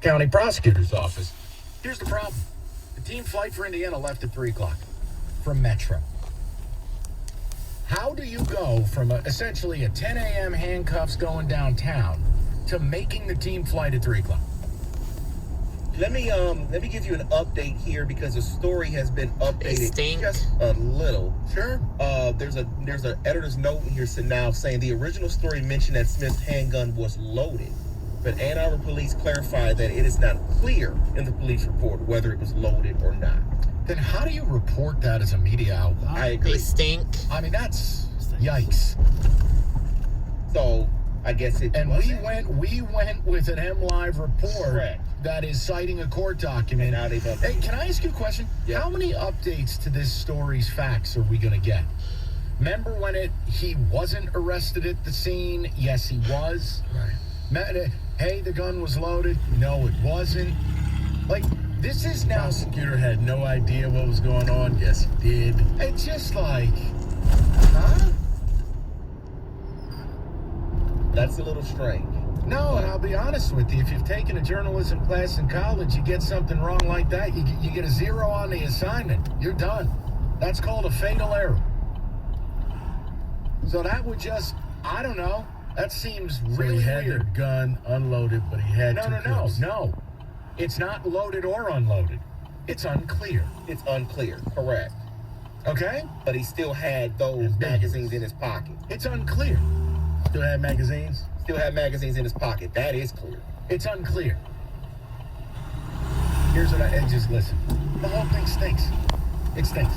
county prosecutor's office. Here's the problem. The team flight for Indiana left at 3 o'clock from Metro. How do you go from essentially a 10 a.m. handcuffs going downtown to making the team flight at 3 o'clock? Let me give you an update here because the story has been updated just a little. Sure. There's an editor's note here now saying the original story mentioned that Smith's handgun was loaded, but Ann Arbor police clarified that it is not clear in the police report whether it was loaded or not. Then how do you report that as a media outlet? I agree. They stink. I mean, that's yikes. So I guess it. And we went with an MLive report. Correct. That is citing a court document. Hey, can I ask you a question? Yeah. How many updates to this story's facts are we going to get? Remember when he wasn't arrested at the scene? Yes, he was. Right. Hey, the gun was loaded. No, it wasn't. Like, this is now... Prosecutor had no idea what was going on. Yes, he did. It's just like, huh? That's a little strange. No, and I'll be honest with you. If you've taken a journalism class in college, you get something wrong like that, you get a 0 on the assignment. You're done. That's called a fatal error. So that would just, I don't know. That seems really he had weird. the gun unloaded, but he had No. It's not loaded or unloaded. It's unclear. It's unclear. Correct. Okay? But he still had those magazines in his pocket. It's unclear. Still had magazines? Still had magazines in his pocket. That is clear. It's unclear. Here's what and just listen. The whole thing stinks. It stinks.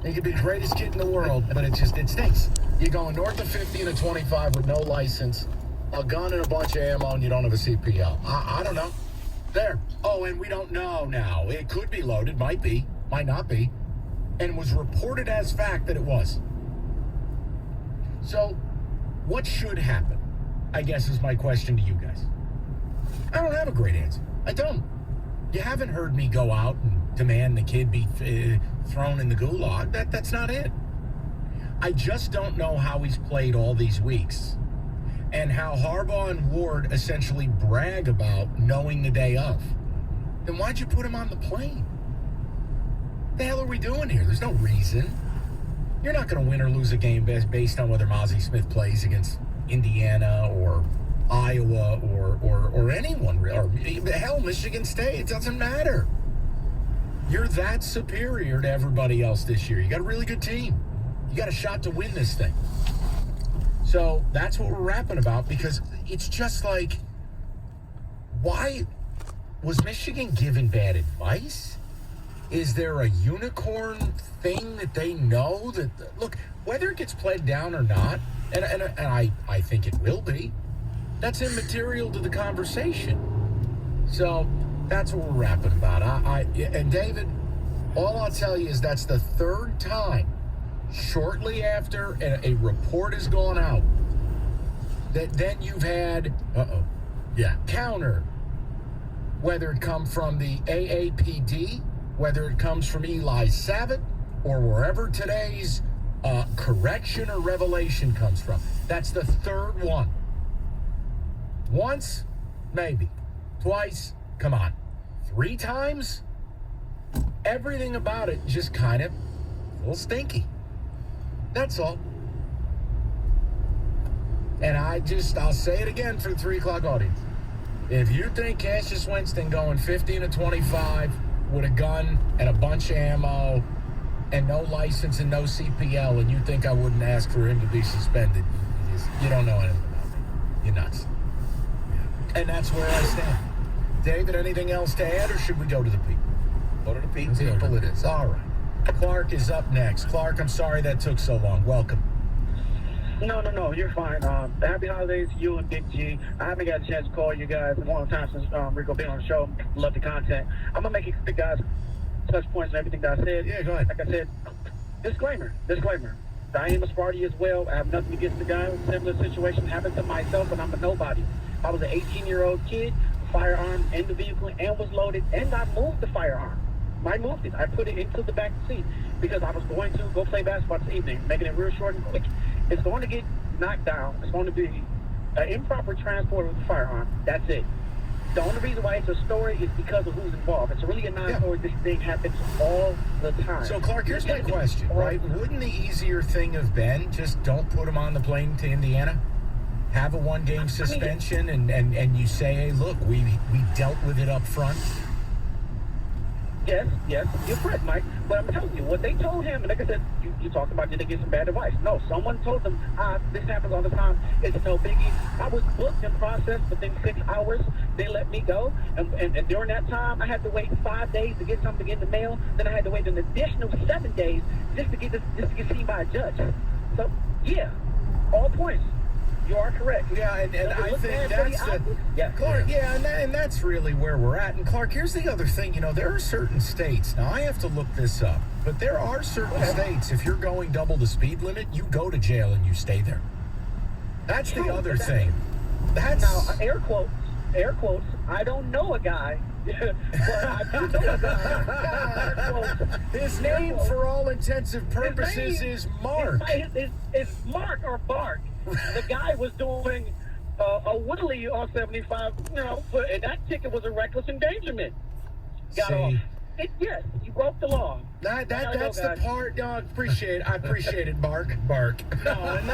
You could be the greatest kid in the world, but it stinks. You're going north of 50 and a 25 with no license, a gun and a bunch of ammo, and you don't have a CPL. I don't know. There. Oh, and we don't know now. It could be loaded, might be, might not be, and was reported as fact that it was. So, what should happen? I guess is my question to you guys. I don't have a great answer. I don't. You haven't heard me go out and demand the kid be thrown in the gulag. That's not it. I just don't know how he's played all these weeks and how Harbaugh and Ward essentially brag about knowing the day of. Then why'd you put him on the plane? What the hell are we doing here? There's no reason. You're not going to win or lose a game based on whether Mazi Smith plays against Indiana or Iowa or anyone, or hell, Michigan State. It doesn't matter. You're that superior to everybody else this year. You got a really good team. You got a shot to win this thing. So that's what we're rapping about, because it's just like, why was Michigan given bad advice? Is there a unicorn thing that they know that, look, whether it gets played down or not, and I think it will be, that's immaterial to the conversation. So that's what we're rapping about. And David, all I'll tell you is that's the third time shortly after a report has gone out that then you've had counter, whether it come from the AAPD, whether it comes from Eli Savit, or wherever today's correction or revelation comes from. That's the third one. Once, maybe. Twice, come on. 3 times? Everything about it just kind of a little stinky. That's all. And I'll say it again for the 3 o'clock audience. If you think Cassius Winston going 50 and a 25 with a gun and a bunch of ammo and no license and no CPL, and you think I wouldn't ask for him to be suspended, you don't know anything about me. You're nuts. And that's where I stand. David, anything else to add, or should we go to the people? Go to the people. People it is. All right. Clark is up next. Clark, I'm sorry that took so long. Welcome. No, you're fine. Happy holidays to you and Big G. I haven't got a chance to call you guys in a long time since Rico been on the show. Love the content. I'm going to make it quick, guys. Touch points and everything that I said. Yeah, go ahead. Like I said, disclaimer. I am a Sparty as well. I have nothing against the guy. Similar situation happened to myself, and I'm a nobody. I was an 18-year-old kid, firearm in the vehicle, and was loaded, and I moved the firearm. I moved it. I put it into the back seat because I was going to go play basketball this evening, making it real short and quick. It's going to get knocked down. It's going to be an improper transport with the firearm. That's it. The only reason why it's a story is because of who's involved. It's really a non-story. This thing happens all the time. So, Clark, here's my question, right? Wouldn't the easier thing have been just don't put him on the plane to Indiana? Have a one-game suspension and you say, hey, look, we dealt with it up front? Yes, you're correct, Mike. But I'm telling you, what they told him, and like I said, you talked about did they get some bad advice? No, someone told them, this happens all the time. It's no biggie. I was booked and processed within 6 hours. They let me go. And during that time, I had to wait 5 days to get something in the mail. Then I had to wait an additional 7 days just to get seen by a judge. So, yeah, all points. You are correct. Yeah, and I think that's Clark. Yeah, and that's really where we're at. And Clark, here's the other thing. You know, there are certain states. Now I have to look this up, but there are certain states. If you're going double the speed limit, you go to jail and you stay there. That's the other thing. That's now air quotes. I don't know a guy. But I do know a guy. His name, for all intents and purposes, is Mark. It's Mark or Bart. The guy was doing a wheelie on 75, and that ticket was a reckless endangerment. Got off. Yes, you broke the law. That's the part. No, I appreciate it, Bark. No, and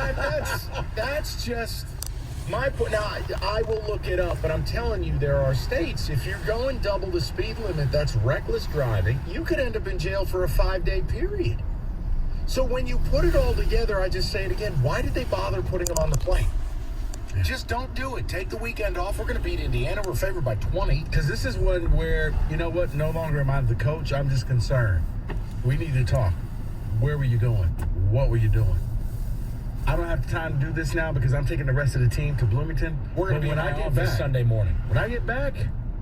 that's just my point. Now, I will look it up, but I'm telling you, there are states, if you're going double the speed limit, that's reckless driving, you could end up in jail for a 5-day period. So when you put it all together, I just say it again, why did they bother putting him on the plane? Just don't do it. Take the weekend off. We're going to beat Indiana. We're favored by 20. Because this is one where, you know what, no longer am I the coach. I'm just concerned. We need to talk. Where were you going? What were you doing? I don't have time to do this now because I'm taking the rest of the team to Bloomington. We're going to be in my office Sunday morning. When I get back,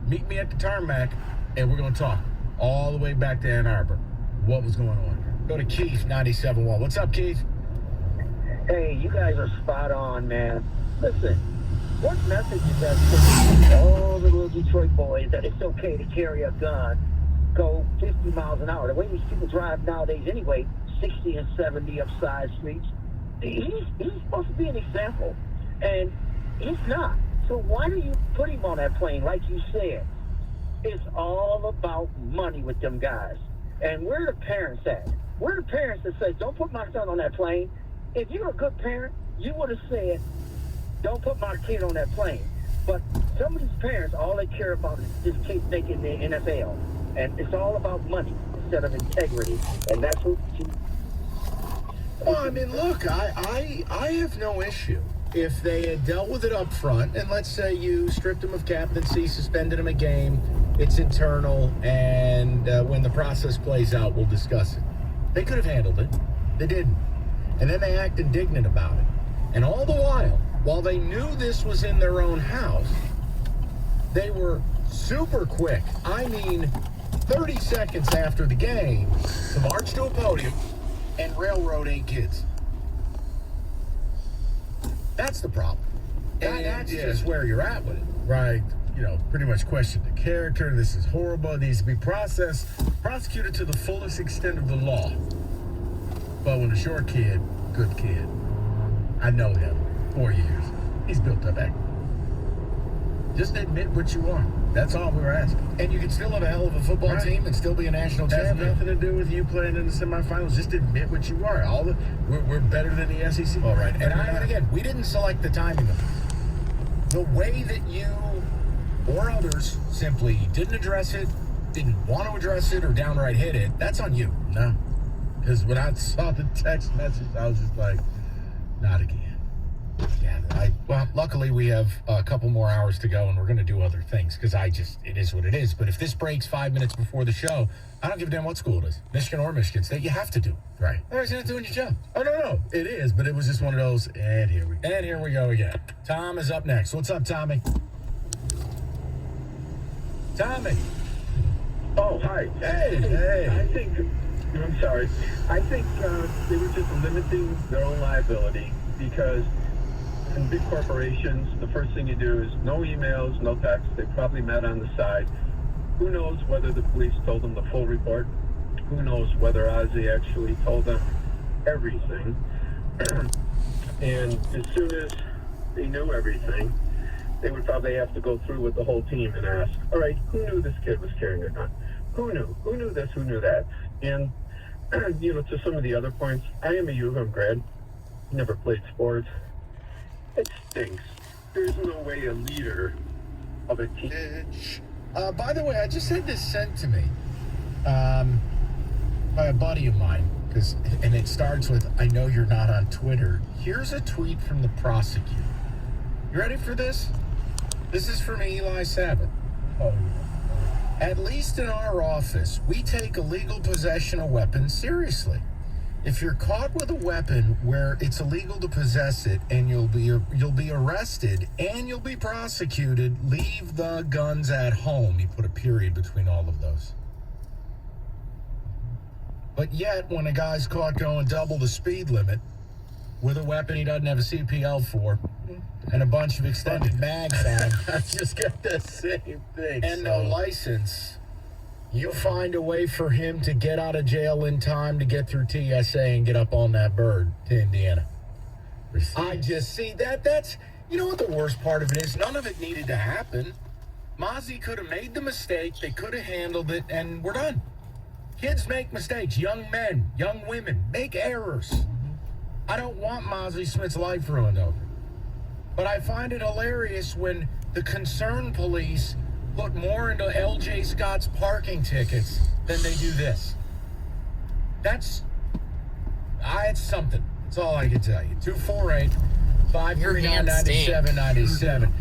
meet me at the tarmac, and we're going to talk all the way back to Ann Arbor. What was going on? Go to Keith, 97.1. What's up, Keith? Hey, you guys are spot on, man. Listen, what message is that to all the little Detroit boys that it's okay to carry a gun, go 50 miles an hour? The way these people drive nowadays anyway, 60 and 70 up side streets. He's supposed to be an example, and he's not. So why do you put him on that plane like you said? It's all about money with them guys. And where are the parents at? Where are the parents that say, don't put my son on that plane? If you're a good parent, you would have said, don't put my kid on that plane. But some of these parents, all they care about is this kid making the NFL. And it's all about money instead of integrity. And that's what you... Well, I mean, look, I have no issue. If they had dealt with it up front, and let's say you stripped him of captaincy, suspended him a game, it's internal, and when the process plays out, we'll discuss it. They could have handled it. They didn't. And then they act indignant about it. And all the while they knew this was in their own house, they were super quick. I mean, 30 seconds after the game, to march to a podium and railroad 8 kids. That's the problem. And that's just where you're at with it. Right. Pretty much question the character. This is horrible. It needs to be prosecuted to the fullest extent of the law. But when a short kid, good kid, I know him, 4 years, he's built up act. Just admit what you are. That's all we were asking. And you can still have a hell of a football team and still be a national champion. Has nothing to do with you playing in the semifinals. Just admit what you are. We're better than the SEC. All right. And again, we didn't select the timing of it. The way that you or others simply didn't address it, didn't want to address it, or downright hit it, that's on you. No. Because when I saw the text message, I was just like, not again. Yeah, well, luckily we have a couple more hours to go, and we're going to do other things, because it is what it is. But if this breaks 5 minutes before the show, I don't give a damn what school it is, Michigan or Michigan State, you have to do. Right. Otherwise, you're not doing your job. Oh, no, it is, but it was just one of those, and here we go again. Tom is up next. What's up, Tommy? Tommy. Oh, hi. Hey. I'm sorry. I think they were just limiting their own liability because in big corporations, the first thing you do is no emails, no text. They probably met on the side. Who knows whether the police told them the full report? Who knows whether Ozzy actually told them everything? And as soon as they knew everything, they would probably have to go through with the whole team and ask, all right, who knew this kid was carrying a gun? Who knew? Who knew this? Who knew that? And, to some of the other points, I am a U of M grad, never played sports. It stinks. There's no way a leader of a team. By the way, I just had this sent to me by a buddy of mine, and it starts with, I know you're not on Twitter. Here's a tweet from the prosecutor. You ready for this? This is from Eli Sabbath. Oh. At least in our office, we take illegal possession of weapons seriously. If you're caught with a weapon where it's illegal to possess it, and you'll be arrested and you'll be prosecuted, leave the guns at home. He put a period between all of those. But yet, when a guy's caught going double the speed limit with a weapon he doesn't have a CPL for, and a bunch of extended mags on, I just got the same thing. and no license, you find a way for him to get out of jail in time to get through TSA and get up on that bird to Indiana. I just see that's, you know what the worst part of it is? None of it needed to happen. Mazi could have made the mistake, they could have handled it, and we're done. Kids make mistakes. Young men, young women make errors. I don't want Mazi Smith's life ruined over. But I find it hilarious when the concerned police put more into LJ Scott's parking tickets than they do this. It's something. That's all I can tell you. 248-539-9797.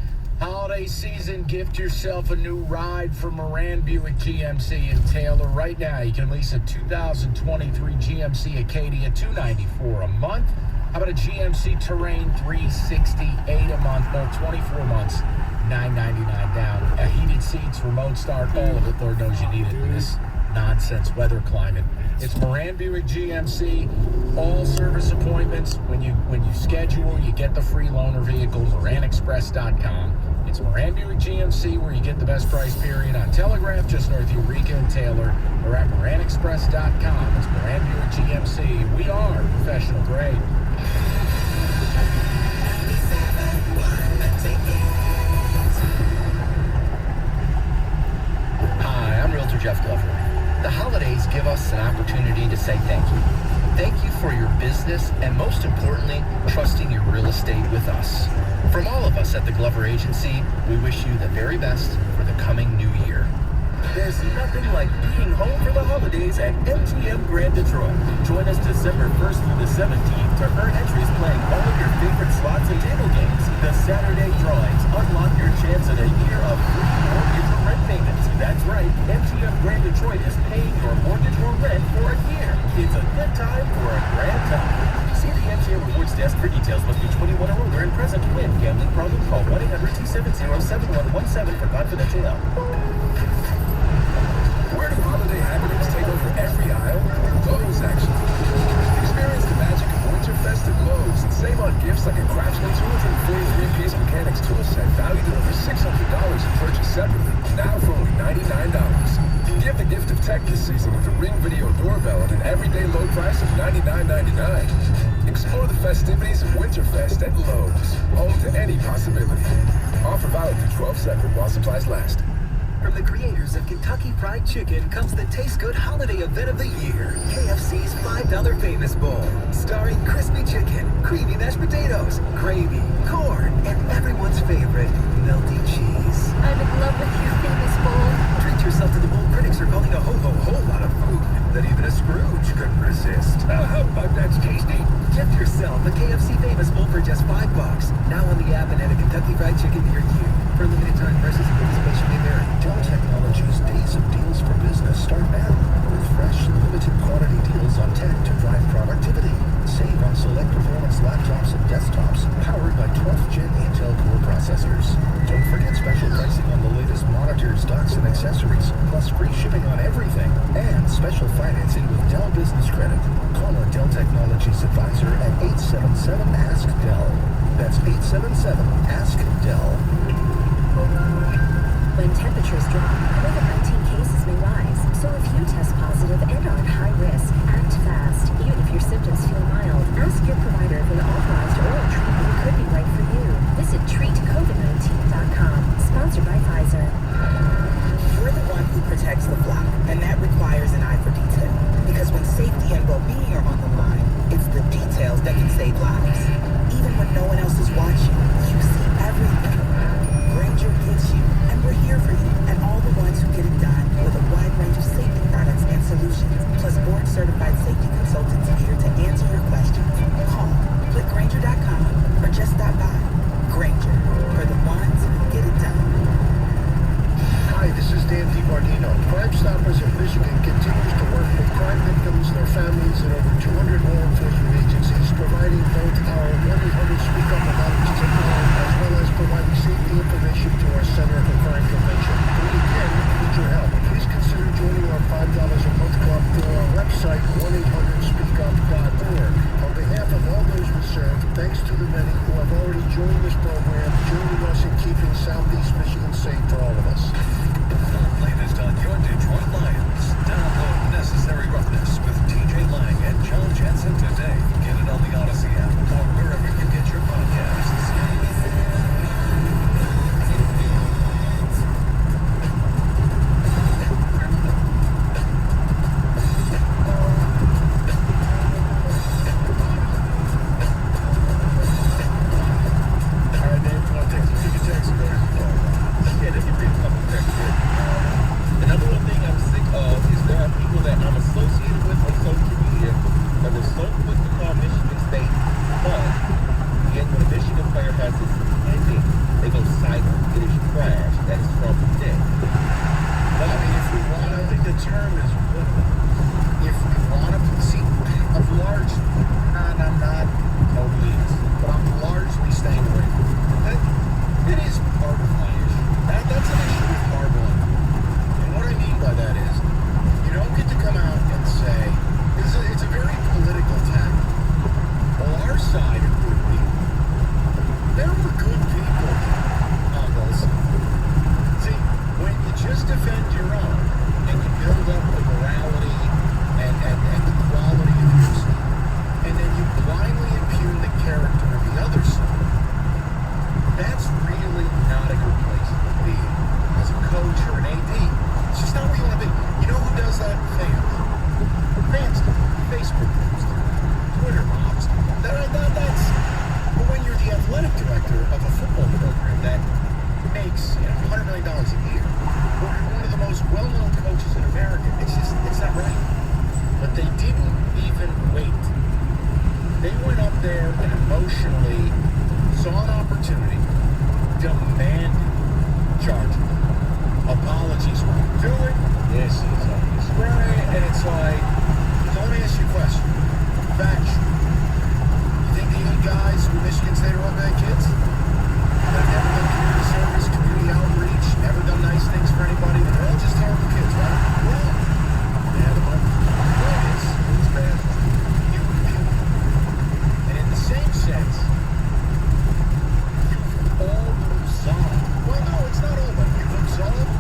Holiday season, gift yourself a new ride from Moran Buick GMC in Taylor. Right now, you can lease a 2023 GMC Acadia, $294 a month. How about a GMC Terrain, $368 a month? No, 24 months, $999 down. Heated seats, remote start, all of it. Lord knows you need it in this nonsense weather climate. It's Moran Buick GMC. All service appointments. When you schedule, you get the free loaner vehicle. MoranExpress.com. It's Moran Buick GMC, where you get the best price period on Telegraph, just north of Eureka and Taylor, or at MoranExpress.com. It's Moran Buick GMC. We are professional grade. Hi, I'm Realtor Jeff Glover. The holidays give us an opportunity to say thank you. Thank you for your business and, most importantly, trusting your real estate with us. From all of us at the Glover Agency, we wish you the very best for the coming new year. There's nothing like being home for the holidays at MGM Grand Detroit. Join us December 1st through the 17th to earn entries playing all of your favorite slots and table games. The Saturday drawings unlock your chance at a year of free mortgage or rent payments. That's right, MGM Grand Detroit is paying your mortgage or rent for a year. It's a good time for a grand time. See the MGM Rewards Desk for details. Must be 21 or older and present to win. Gambling problem? Call 1-800-270-7117 for confidential help. Where do holiday happenings take over every aisle? Lowe's, actually. Experience the magic of Winterfest at Lowe's and save on gifts like a Craftsman 243-piece mechanics tool set valued at over $600 and purchased separately, now for only $99. Give the gift of tech this season with a Ring Video doorbell at an everyday low price of $99.99. Explore the festivities of Winterfest at Lowe's, home to any possibility. Offer valid through 12/7 while supplies last. From the creators of Kentucky Fried Chicken comes the Taste Good Holiday Event of the Year, KFC's $5 Famous Bowl, starring crispy chicken, creamy mashed potatoes, gravy, corn, and everyone's favorite, melty cheese. I'm in love with your famous bowl. Treat yourself to the bowl critics are calling a whole lot of food that even a Scrooge couldn't resist. How about that's tasty? Gift yourself a KFC Famous Bowl for just $5. Now on the app and at a Kentucky Fried Chicken near you. For limited time prices and participation may vary. Dell Technologies' Days of Deals for Business start now with fresh, limited quantity deals on tech to drive productivity. Save on select performance laptops and desktops powered by 12th Gen Intel Core processors. Don't forget special pricing on the latest monitors, docks, and accessories, plus free shipping on everything, and special financing with Dell Business Credit. Call our Dell Technologies advisor at 877 Thanks to the many who have already joined this program, joining us in keeping Southeast Michigan safe for all of us. The latest on your Detroit Lions. Download Necessary Roughness with TJ Lang and John Jensen today. Get it on the Odyssey app or wherever you get your podcasts.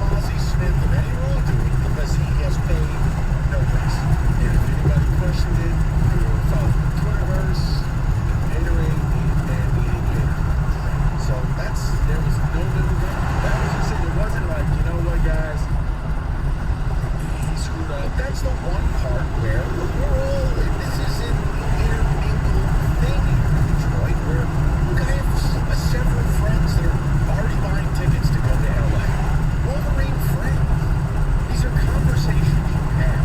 Mazi Smith of any wrongdoing because he has paid no price. And if anybody questioned it, you were following the Twitterverse, Gatorade, and eating Gatorade. So there was no middle ground. That was just it. It wasn't like, you know what, guys, he screwed up. That's the one part where we're all, this is an intermingled thing here in Detroit, where I have several friends that are already buying tickets to go to LA. Wolverine friends. These are conversations you have.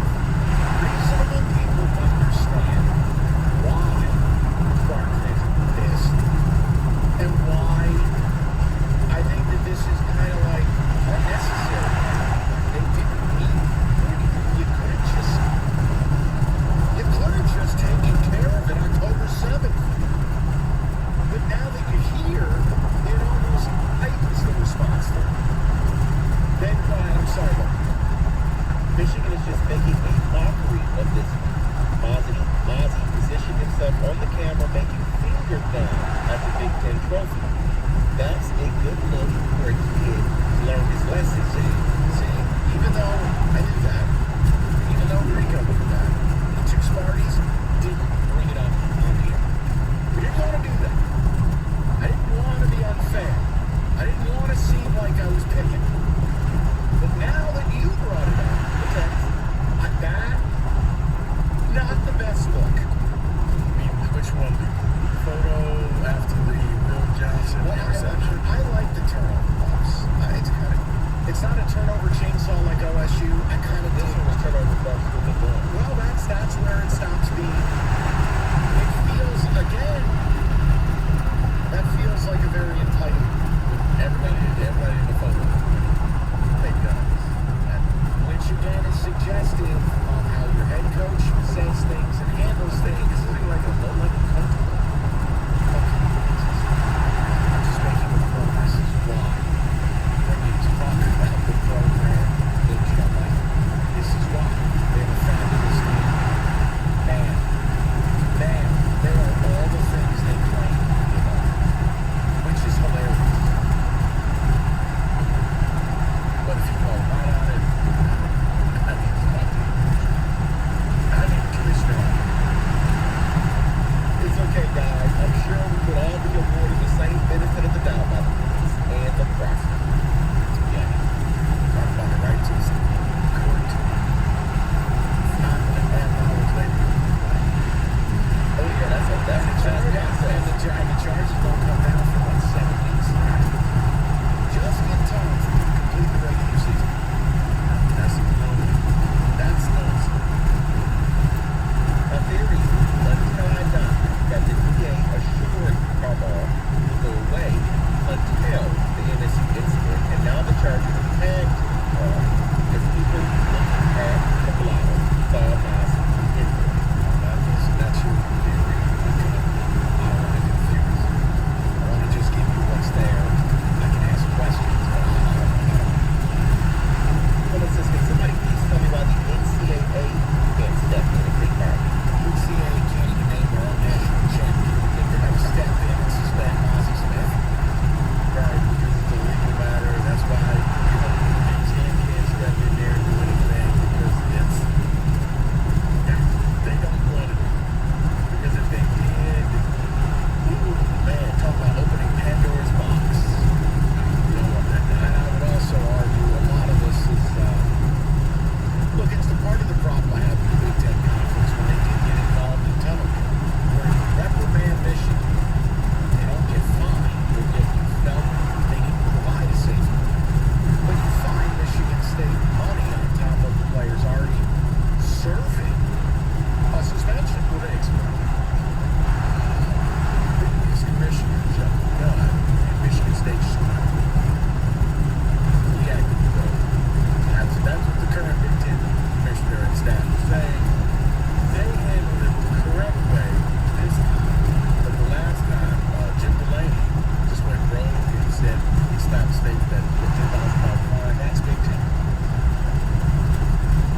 Reasonable people understand why Clark is pissed and why I think that this is kind of like unnecessary. They didn't need you could have just taken care of it October 7th. But now that you're here, it almost heightens the response to it. Then, I'm sorry, but Michigan is just making a mockery of this. Mazi positioned himself on the camera making finger guns at the Big Ten trophy. That's a good look for a kid to learn his lesson. See, even though I knew that, even though Rico knew that, the two Sparties didn't bring it up on here. We didn't want to do that. I didn't want to be unfair. I didn't want to seem like I was picking. But now that you brought it up, that, not the best look. I mean, which one? The photo after the Will Johnson interception? I like the turnover buffs. It's not a turnover chainsaw like OSU. I kind of This one was turnover buffs with the ball. Well, that's where it stops being. It feels, again, that feels like a very entitled. Everybody in the photo. They've done it. Which again is suggestive of how your head coach says things and handles things. Including like a low-level coach. I'm just making a point. This is why. When you talk about the program in July, this is why they have a fabulous team. and the charges don't come down for like 7 weeks. Just in time for you to complete the regular season. That's noise. A theory untied down that the DA assured Harbaugh will go away until the MSU incident, and now the charges are tagged to Harbaugh because people looking at the blog saw Mazi in there. That's your theory. I don't want to do theories. I want to just give you what's there. I can ask questions, but I don't know. Someone says, can somebody please tell me why the NCAA can't step in and take part? NCAA can't even name their own national champion. They're going to step in and suspend Mazi Smith. Right, because it's a legal matter. That's why can't step in there and do anything because they don't want it. Because if they did, man, talk about opening Pandora's box. And I would also argue a lot of this is, look, it's the part of the problem I have with the Big Ten Conference when they did get involved in tunnel where you reprimand Michigan, they don't get fined, but yet you felt they didn't provide a safety. But you fine Michigan State money on top of the players already serving a suspension. What they expect? These commissioners have done, and Michigan State should not. Yeah, that's what the current Big Ten commissioner and staff is saying. They handled it the correct way this time. But the last time, Jim Delaney just went rogue and said he stopped state that the $10,000 fine. That's Big Ten.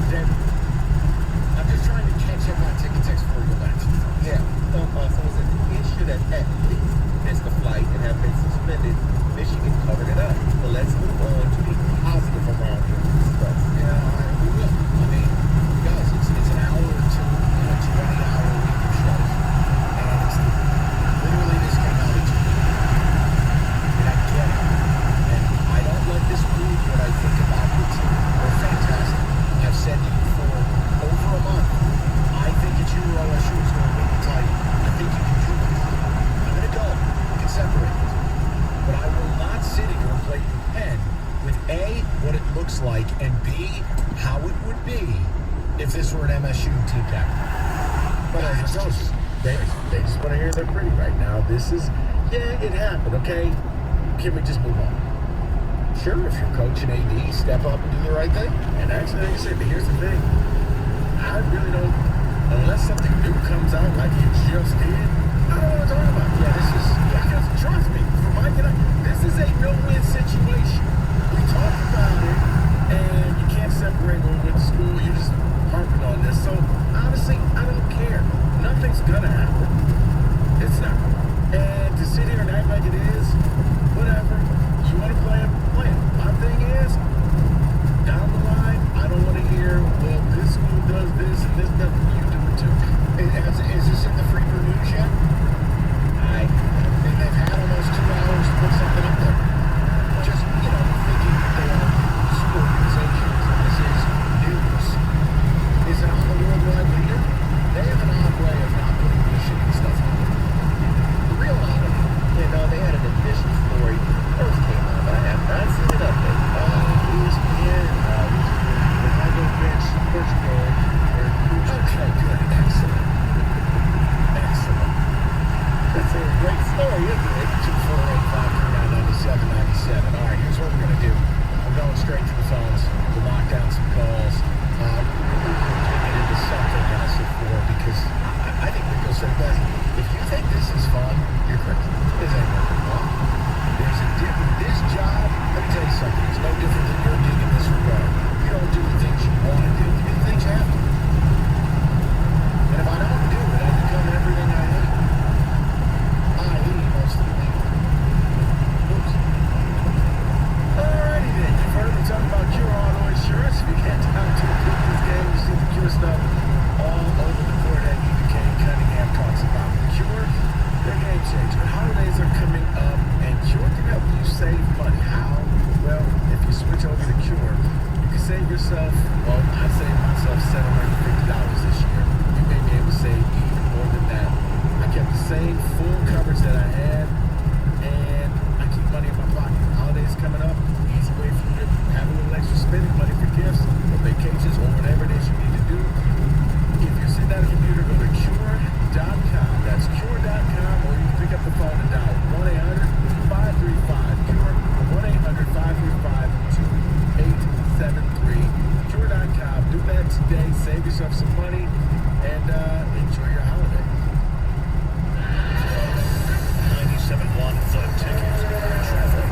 Then, I'm just trying to catch up on ticket text for your lunch. Yeah, someone said the kid should have at least missed the flight and have been suspended. Michigan covered it up. But let's move on to the positive around here. Yeah, we will. I mean, guys, it's an hour or two, 20-hour week of shows. And it's literally this came out of 2 weeks. And I get it. And I don't let this prove what I think about the team. They're fantastic. I've said to you for over a month, I think it's you or OSU is going to win the title. I think you can do this. I'm going to go. You can separate this. But I will not sit here and play pretend with A, what it looks like, and B, how it would be if this were an MSU team captain. But as a coach, they just want to hear they're pretty right now. This is, yeah, it happened, okay? Can we just move on? Sure, if your coach and AD step up and do the right thing. And actually, like I said, here's the thing. I really don't, unless something new comes out like you just did, I don't want to talk about it. Yeah, Because trust me, from my end, this is a no-win situation. We talked about it, and you can't separate when we went to school. You're just harping on this. So, honestly, I don't care. Nothing's going to happen. It's not. And to sit here and act like it is, whatever. You want to play it, play it. My thing is, down the line, I don't want to hear, well, this school does this and this does. You do it too. Is this in the Freebird News yet? They've had almost 2 hours to put something up there. Just, thinking they are two organizations and this is news. Is it on the worldwide leader? They have an odd way of not putting Michigan stuff on there. The real odd of it. They had an additional story when it first came out, but I have not seen an update. ESPN, the Chicago bench, Portugal, Okay, good. Excellent. That's a great story, isn't it? 248-539-9797. All right, here's what we're going to do. I'm going straight to the phones to lock down some calls. We'll get into something else because I think Rico said best. If you think this is fun, you're crazy. This ain't working well. There's a this job, let me tell you something. It's no different than your gig in this regard. You don't do the things you want to do. You do the things you have to do. And if I don't do it, I become everything I hate. I.e. most of the people. Oops. Alrighty then, you've heard me talk about Cure Auto Insurance. If you can't time to complete this game, you see the Cure stuff all over the court at UVK. Cunningham talks about Cure. They're efforts that I had, and I keep money in my pocket. Holidays coming up, easy way for you to have a little extra spending money for gifts or vacations or whatever it is you need to do. If you're sitting at a computer, go to cure.com. That's cure.com, or you can pick up the phone and dial 1-800-535-CURE, 1-800-535-2873. Cure.com. Do that today. Save yourself some money and enjoy your holiday. 97.1 The Ticket. Traffic.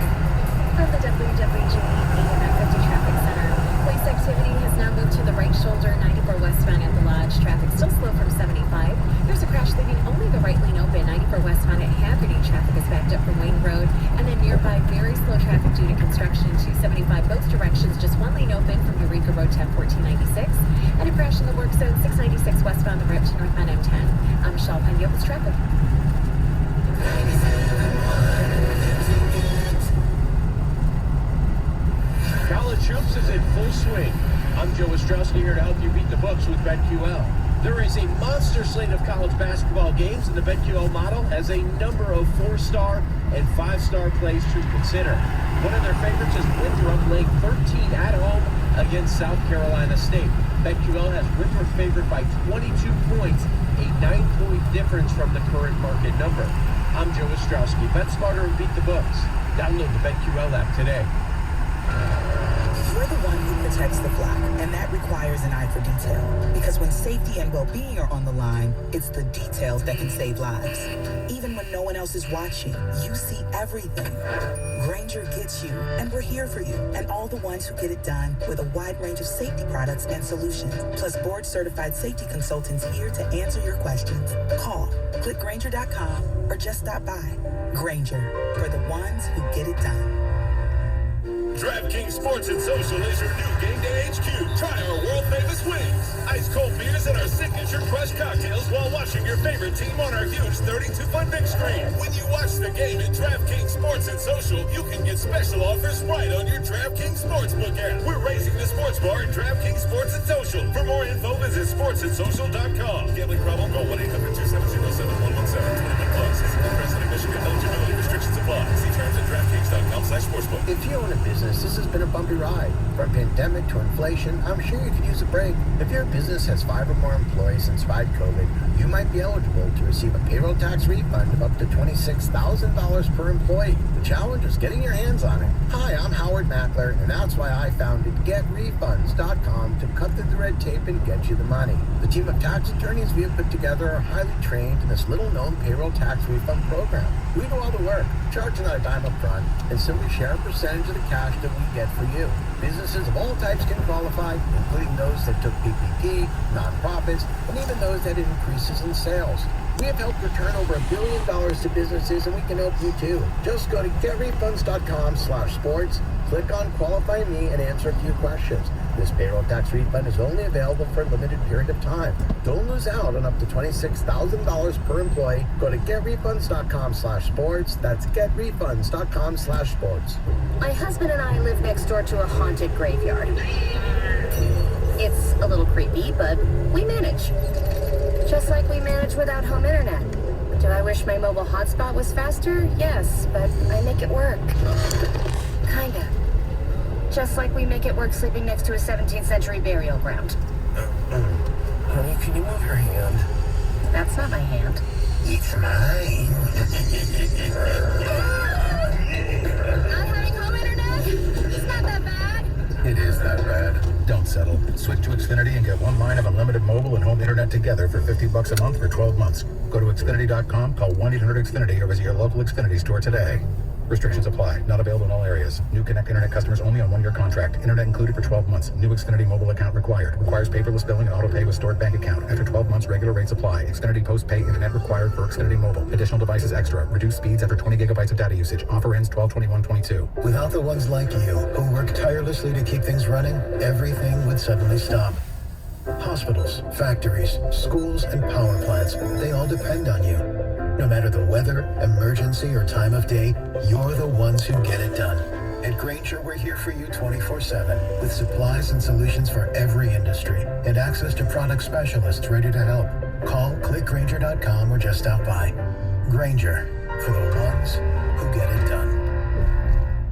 From the WWJ-AM-50 Traffic Center, police activity has now moved to the right shoulder, 94 westbound at the Lodge. Traffic still slow from 75. There's a crash leaving only the right lane open. 94 westbound at Haverty. Traffic is backed up from Wayne Road. And then nearby, very slow traffic due to construction. 275 both directions, just one lane open from Eureka Road to 1496. And a crash in the work zone, 696 westbound, the route to northbound M10. I'm Michelle Penn-Yopus, traffic. College hoops is in full swing. I'm Joe Ostrowski here to help you beat the books with BetQL. There is a monster slate of college basketball games, and the BetQL model has a number of 4-star and 5-star plays to consider. One of their favorites is Winthrop laying 13 at home against South Carolina State. BetQL has Winthrop favored by 22 points, a 9-point difference from the current market number. I'm Joe Ostrowski. Bet smarter and beat the books. Download the BetQL app today. You're the one who protects the flock, and that requires an eye for detail. Because when safety and well-being are on the line, it's the details that can save lives. Even when no one else is watching, you see everything. Grainger gets you, and we're here for you, and all the ones who get it done with a wide range of safety products and solutions, plus board-certified safety consultants here to answer your questions. Call, click Grainger.com, or just stop by. Grainger, for the ones who get it done. DraftKings Sports and Social is your new game day HQ. Try our world-famous wings, ice-cold beers, and our signature crushed cocktails while watching your favorite team on our huge 32-foot big screen. When you watch the game at DraftKings Sports and Social, you can get special offers right on your DraftKings Sportsbook app. We're raising the sports bar at DraftKings Sports and Social. For more info, visit sportsandsocial.com. Gambling problem? Call 1-800-270-7117. 21 plus. President Michigan. Eligibility restrictions apply. See terms at DraftKings.com/sportsbook. If you own a business, this has been a bumpy ride. From pandemic to inflation, I'm sure you could use a break. If your business has 5 or more employees and survived COVID, you might be eligible to receive a payroll tax refund of up to $26,000 per employee. The challenge is getting your hands on it. Hi, I'm Howard Mackler, and that's why I founded GetRefunds.com to cut through the red tape and get you the money. The team of tax attorneys we have put together are highly trained in this little-known payroll tax refund program. We do all the work, charge not a dime up front, and simply share a percentage of the cash that we get for you. Businesses of all types can qualify, including those that took PPP, nonprofits, and even those that had increases in sales. We have helped return over $1 billion to businesses, and we can help you too. Just go to getrefunds.com/sports, click on Qualify Me, and answer a few questions. This payroll tax refund is only available for a limited period of time. Don't lose out on up to $26,000 per employee. Go to getrefunds.com/sports. That's getrefunds.com/sports. My husband and I live next door to a haunted graveyard. It's a little creepy, but we manage. Just like we manage without home internet. Do I wish my mobile hotspot was faster? Yes, but I make it work. Kinda. Just like we make it work sleeping next to a 17th century burial ground. Honey, can you move your hand? That's not my hand. It's mine. Not having home internet? It's not that bad. It is that bad. Don't settle. Switch to Xfinity and get 1 line of unlimited mobile and home internet together for $50 a month for 12 months. Go to Xfinity.com, call 1-800-XFINITY, or visit your local Xfinity store today. Restrictions apply. Not available in all areas. New Connect Internet customers only on 1-year contract. Internet included for 12 months. New Xfinity mobile account required. Requires paperless billing and auto pay with stored bank account. After 12 months, regular rates apply. Xfinity post-pay internet required for Xfinity mobile. Additional devices extra. Reduced speeds after 20 gigabytes of data usage. Offer ends 12/21/22. Without the ones like you, who work tirelessly to keep things running, everything would suddenly stop. Hospitals, factories, schools, and power plants, they all depend on you. No matter the weather, emergency, or time of day, you're the ones who get it done. At Grainger, we're here for you 24/7 with supplies and solutions for every industry and access to product specialists ready to help. Call, click Grainger.com, or just stop by. Granger, for the ones who get it done.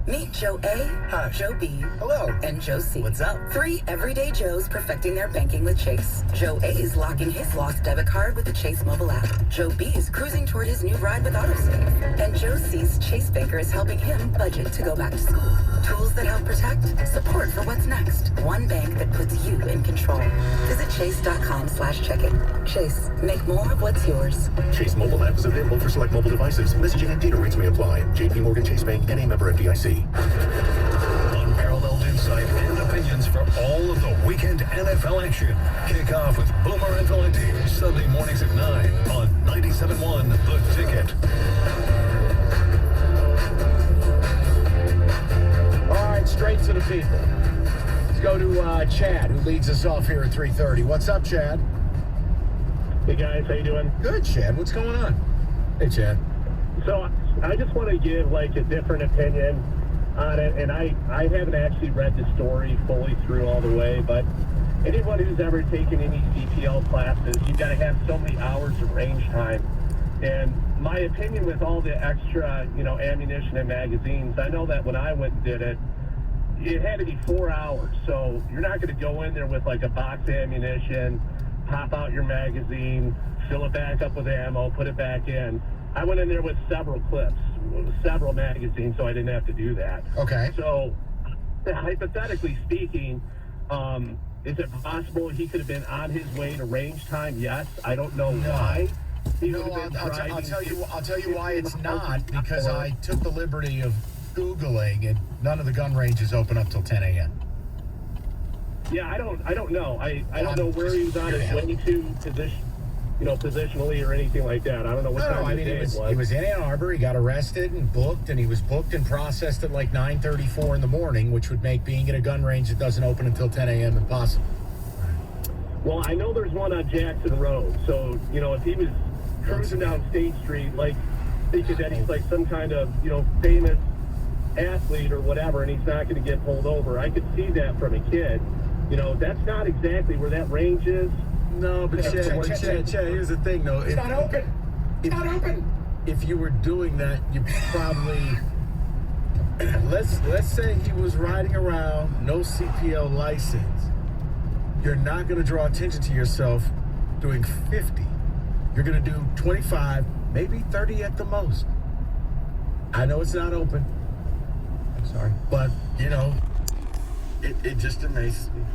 Meet Joe A, Hi. Joe B, Hello. and Joe C. What's up? 3 everyday Joes perfecting their banking with Chase. Joe A is locking his lost debit card with the Chase mobile app. Joe B is cruising toward his new ride with Autosave. And Joe C's Chase banker is helping him budget to go back to school. Tools that help protect, support for what's next. One bank that puts you in control. Visit chase.com/checking. Chase, make more of what's yours. Chase mobile app is available for select mobile devices. Messaging and data rates may apply. JP Morgan Chase Bank, N.A. member FDIC. Unparalleled insight and opinions for all of the weekend NFL action. Kick off with Boomer and Valenti, Sunday mornings at 9 on 97.1 The Ticket. All right, straight to the people. Let's go to Chad, who leads us off here at 3:30. What's up, Chad? Hey guys, how you doing? Good, Chad. What's going on? Hey, Chad. So I just want to give like a different opinion on it, and I haven't actually read the story fully through all the way, but anyone who's ever taken any CPL classes, you've got to have so many hours of range time. And my opinion with all the extra, ammunition and magazines, I know that when I went and did it, it had to be 4 hours. So you're not going to go in there with like a box of ammunition, pop out your magazine, fill it back up with ammo, put it back in. I went in there with several clips, several magazines, so I didn't have to do that. Okay. So, hypothetically speaking, is it possible he could have been on his way to range time? Yes. I don't know why. I'll tell you why it's not, because I took the liberty of Googling, and none of the gun ranges open up till 10 a.m. Yeah, I don't know. I don't know where he was on his way to position. Positionally or anything like that. I don't know what time of day it was. He was in Ann Arbor. He got arrested and booked, and he was booked and processed at like 9:34 in the morning, which would make being at a gun range that doesn't open until 10 a.m. impossible. Well, I know there's one on Jackson Road, so, if he was cruising down State Street, like, thinking that he's like some kind of, famous athlete or whatever, and he's not going to get pulled over, I could see that from a kid. That's not exactly where that range is. No, but Chad, here's the thing, though. It's not open. It's not open. If you were doing that, you probably... let's say he was riding around, no CPL license. You're not going to draw attention to yourself doing 50. You're going to do 25, maybe 30 at the most. I know it's not open. I'm sorry. But, it just amazes me.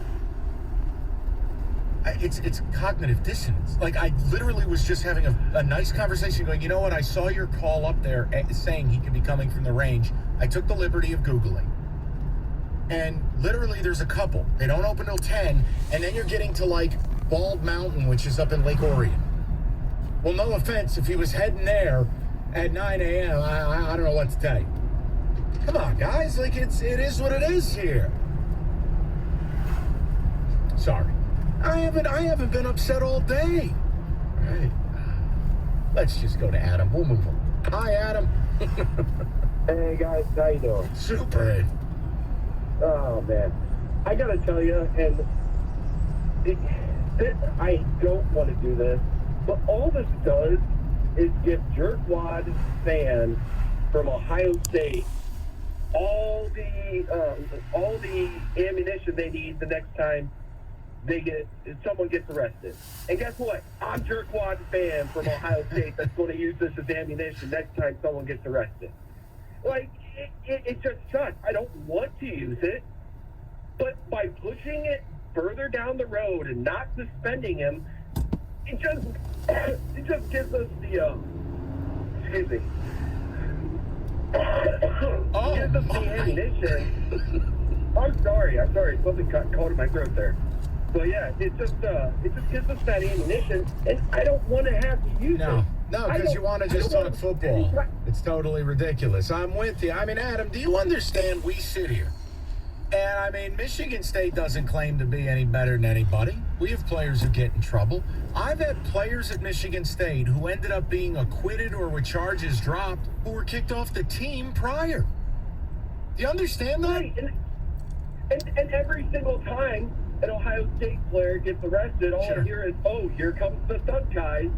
It's cognitive dissonance. Like, I literally was just having a nice conversation going, you know what, I saw your call up there saying he could be coming from the range. I took the liberty of Googling. And literally there's a couple. They don't open till 10, and then you're getting to, like, Bald Mountain, which is up in Lake Orion. Well, no offense, if he was heading there at 9 a.m., I don't know what to tell you. Come on, guys. Like, it is what it is here. Sorry. I haven't been upset all day. All right. Let's just go to Adam. We'll move on. Hi, Adam. Hey, guys. How you doing? Super. Hey. Oh, man. I got to tell you, and I don't want to do this, but all this does is give jerkwad fans from Ohio State all the ammunition they need the next time someone gets arrested. And guess what? I'm jerkwad fan from Ohio State that's going to use this as ammunition next time someone gets arrested. Like, it just sucks. I don't want to use it, but by pushing it further down the road and not suspending him, it just gives us the excuse me. Gives us the ammunition. I'm sorry. Something caught in my throat there. But yeah, it just gives us that ammunition, and I don't want to have to use it. No, because you want to just talk football. It's totally ridiculous. I'm with you. I mean, Adam, do you understand we sit here? And, I mean, Michigan State doesn't claim to be any better than anybody. We have players who get in trouble. I've had players at Michigan State who ended up being acquitted or with charges dropped who were kicked off the team prior. Do you understand that? Right. And every single time an Ohio State player gets arrested, all I hear is, oh, here comes the thug guys.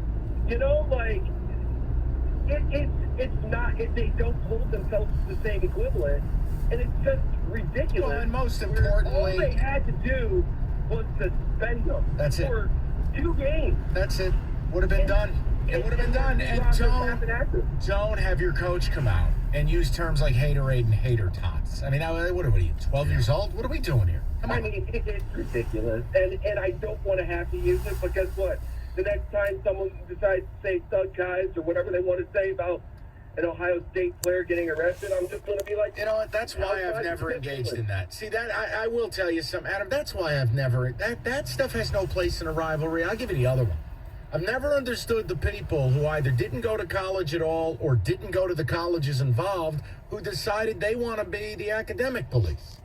It's not. They don't hold themselves to the same equivalent, and it's just ridiculous. Well, and most importantly, all they had to do was suspend them. That's it. For 2 games. That's it. Would have been done. It would have been done. And don't have your coach come out and use terms like haterade and hater tots. I mean, what are you, 12 years old? What are we doing here? Come on. I mean, it's ridiculous. And I don't want to have to use it, but guess what? The next time someone decides to say thug guys or whatever they want to say about an Ohio State player getting arrested, I'm just going to be like... You know what? That's why I've never engaged in that. See, that I will tell you something, Adam. That's why I've never... That stuff has no place in a rivalry. I'll give you the other one. I've never understood the people who either didn't go to college at all or didn't go to the colleges involved who decided they want to be the academic police.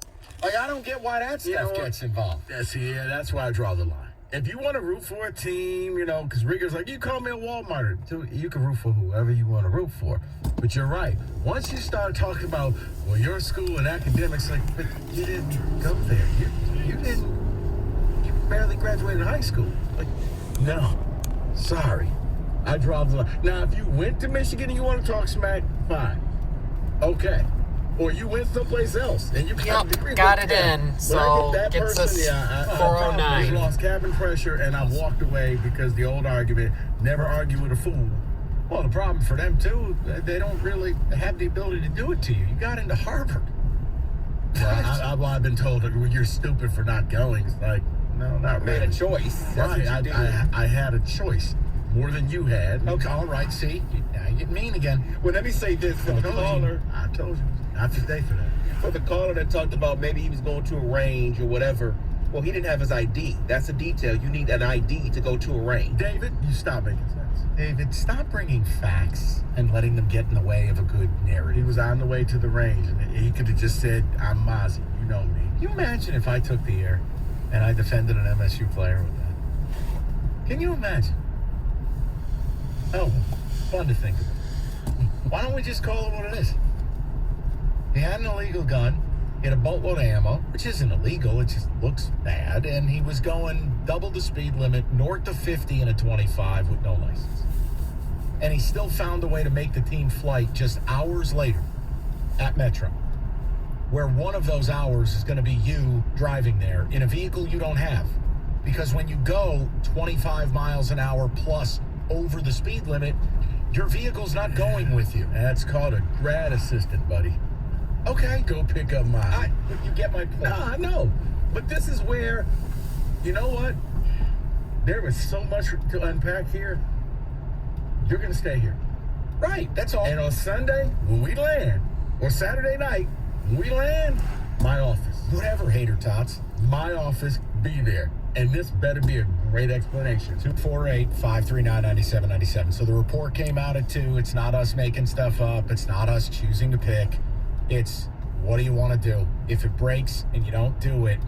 Like, I don't get why that stuff gets involved. Yeah, that's why I draw the line. If you want to root for a team, because Rigger's like, you call me a Walmart. You can root for whoever you want to root for. But you're right. Once you start talking about, well, your school and academics, like, but you didn't go there. You barely graduated high school. Like, no. Sorry. I draw the line. Now, if you went to Michigan and you want to talk smack, fine. Okay. Or you went someplace else and you got a degree. Got it in. So gets us 409. I've lost cabin pressure and I've walked away because the old argument, never argue with a fool. Well, the problem for them too, they don't really have the ability to do it to you. You got into Harvard. Well, I've been told that you're stupid for not going. It's like, no, not really. Made a choice. Right. I had a choice. More than you had. Okay, all right, see? Now you get mean again. Well, let me say this. For the caller, I told you. Not today for that. For the caller that talked about maybe he was going to a range or whatever, well, he didn't have his ID. That's a detail. You need an ID to go to a range. David, you stop making sense. David, stop bringing facts and letting them get in the way of a good narrative. He was on the way to the range, and he could have just said, I'm Mazi. You know me. Can you imagine if I took the air and I defended an MSU player with that? Can you imagine? Oh, fun to think about. Why don't we just call it what it is? He had an illegal gun, he had a boatload of ammo, which isn't illegal, it just looks bad, and he was going double the speed limit, north of 50 in a 25 with no license. And he still found a way to make the team flight just hours later at Metro, where one of those hours is going to be you driving there in a vehicle you don't have. Because when you go 25 miles an hour plus over the speed limit, your vehicle's not going with you. That's called a grad assistant, buddy. Okay. Go pick up mine. You get my point. No, I know. But this is where, you know what? There is so much to unpack here. You're going to stay here. Right, that's all. And on Sunday, when we land, or Saturday night, when we land, my office. Whatever, hater tots. My office, be there. And this better be a great explanation. 248-539-9797. So the report came out at 2. It's not us making stuff up. It's not us choosing to pick. It's, what do you want to do? If it breaks and you don't do it,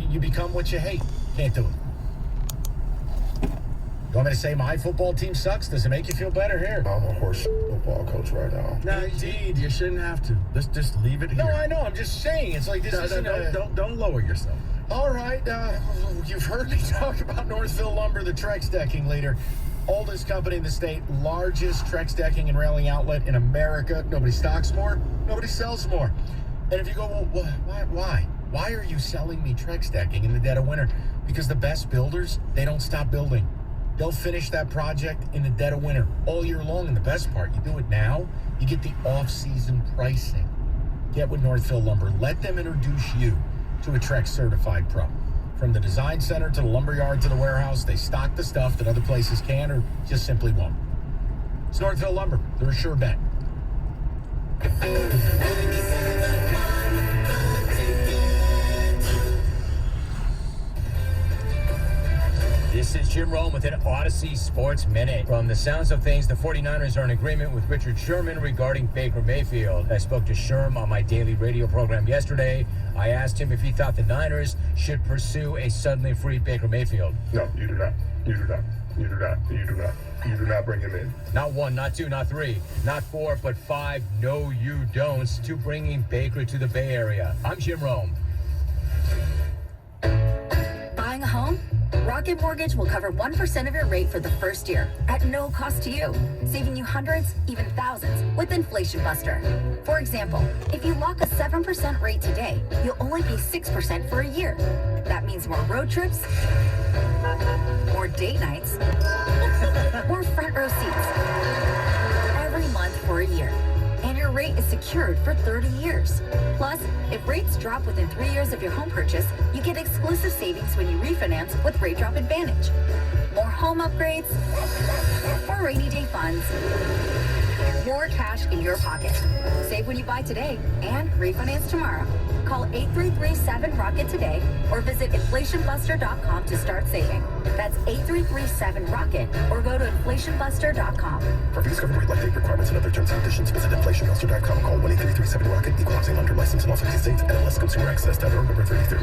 you become what you hate. Can't do it. You want me to say my football team sucks? Does it make you feel better? Here. I'm a horse football coach right now. No, indeed, you shouldn't have to. Let's just leave it here. No, I know. I'm just saying. It's like this isn't don't lower yourself. All right. You've heard me talk about Northville Lumber, the Trex decking leader. Oldest company in the state, largest Trex decking and railing outlet in America. Nobody stocks more, nobody sells more. And if you go, well, why? Why are you selling me Trex decking in the dead of winter? Because the best builders, they don't stop building. They'll finish that project in the dead of winter all year long. And the best part, you do it now, you get the off-season pricing. Get with Northville Lumber. Let them introduce you to a Trex certified pro. From the design center to the lumberyard to the warehouse, they stock the stuff that other places can or just simply won't. It's Northville Lumber. They're a sure bet. This is Jim Rome with an Odyssey Sports Minute. From the sounds of things, the 49ers are in agreement with Richard Sherman regarding Baker Mayfield. I spoke to Sherm on my daily radio program yesterday. I asked him if he thought the Niners should pursue a suddenly free Baker Mayfield. No, you do not. You do not. You do not. You do not. You do not bring him in. Not 1, not 2, not 3, not 4, but 5 no you don'ts to bringing Baker to the Bay Area. I'm Jim Rome. Buying a home? home? Rocket Mortgage will cover 1% of your rate for the first year at no cost to you, saving you hundreds, even thousands with Inflation Buster. For example, if you lock a 7% rate today, you'll only pay 6% for a year. That means more road trips, more date nights, more front row seats every month for a year. And your rate is secured for 30 years. Plus, if rates drop within 3 years of your home purchase, you get exclusive savings when you refinance with Rate Drop Advantage. More home upgrades, more rainy day funds, more cash in your pocket. Save when you buy today and refinance tomorrow. Call 833-7ROCKET today or visit inflationbuster.com to start saving. That's 833-7ROCKET or go to inflationbuster.com. For fees, covered rate, like date requirements and other terms and conditions, visit inflationbuster.com. Call 1-833-7ROCKET. Equal housing lender license in all 50 states. NMLS Consumer Access.org. Number 33.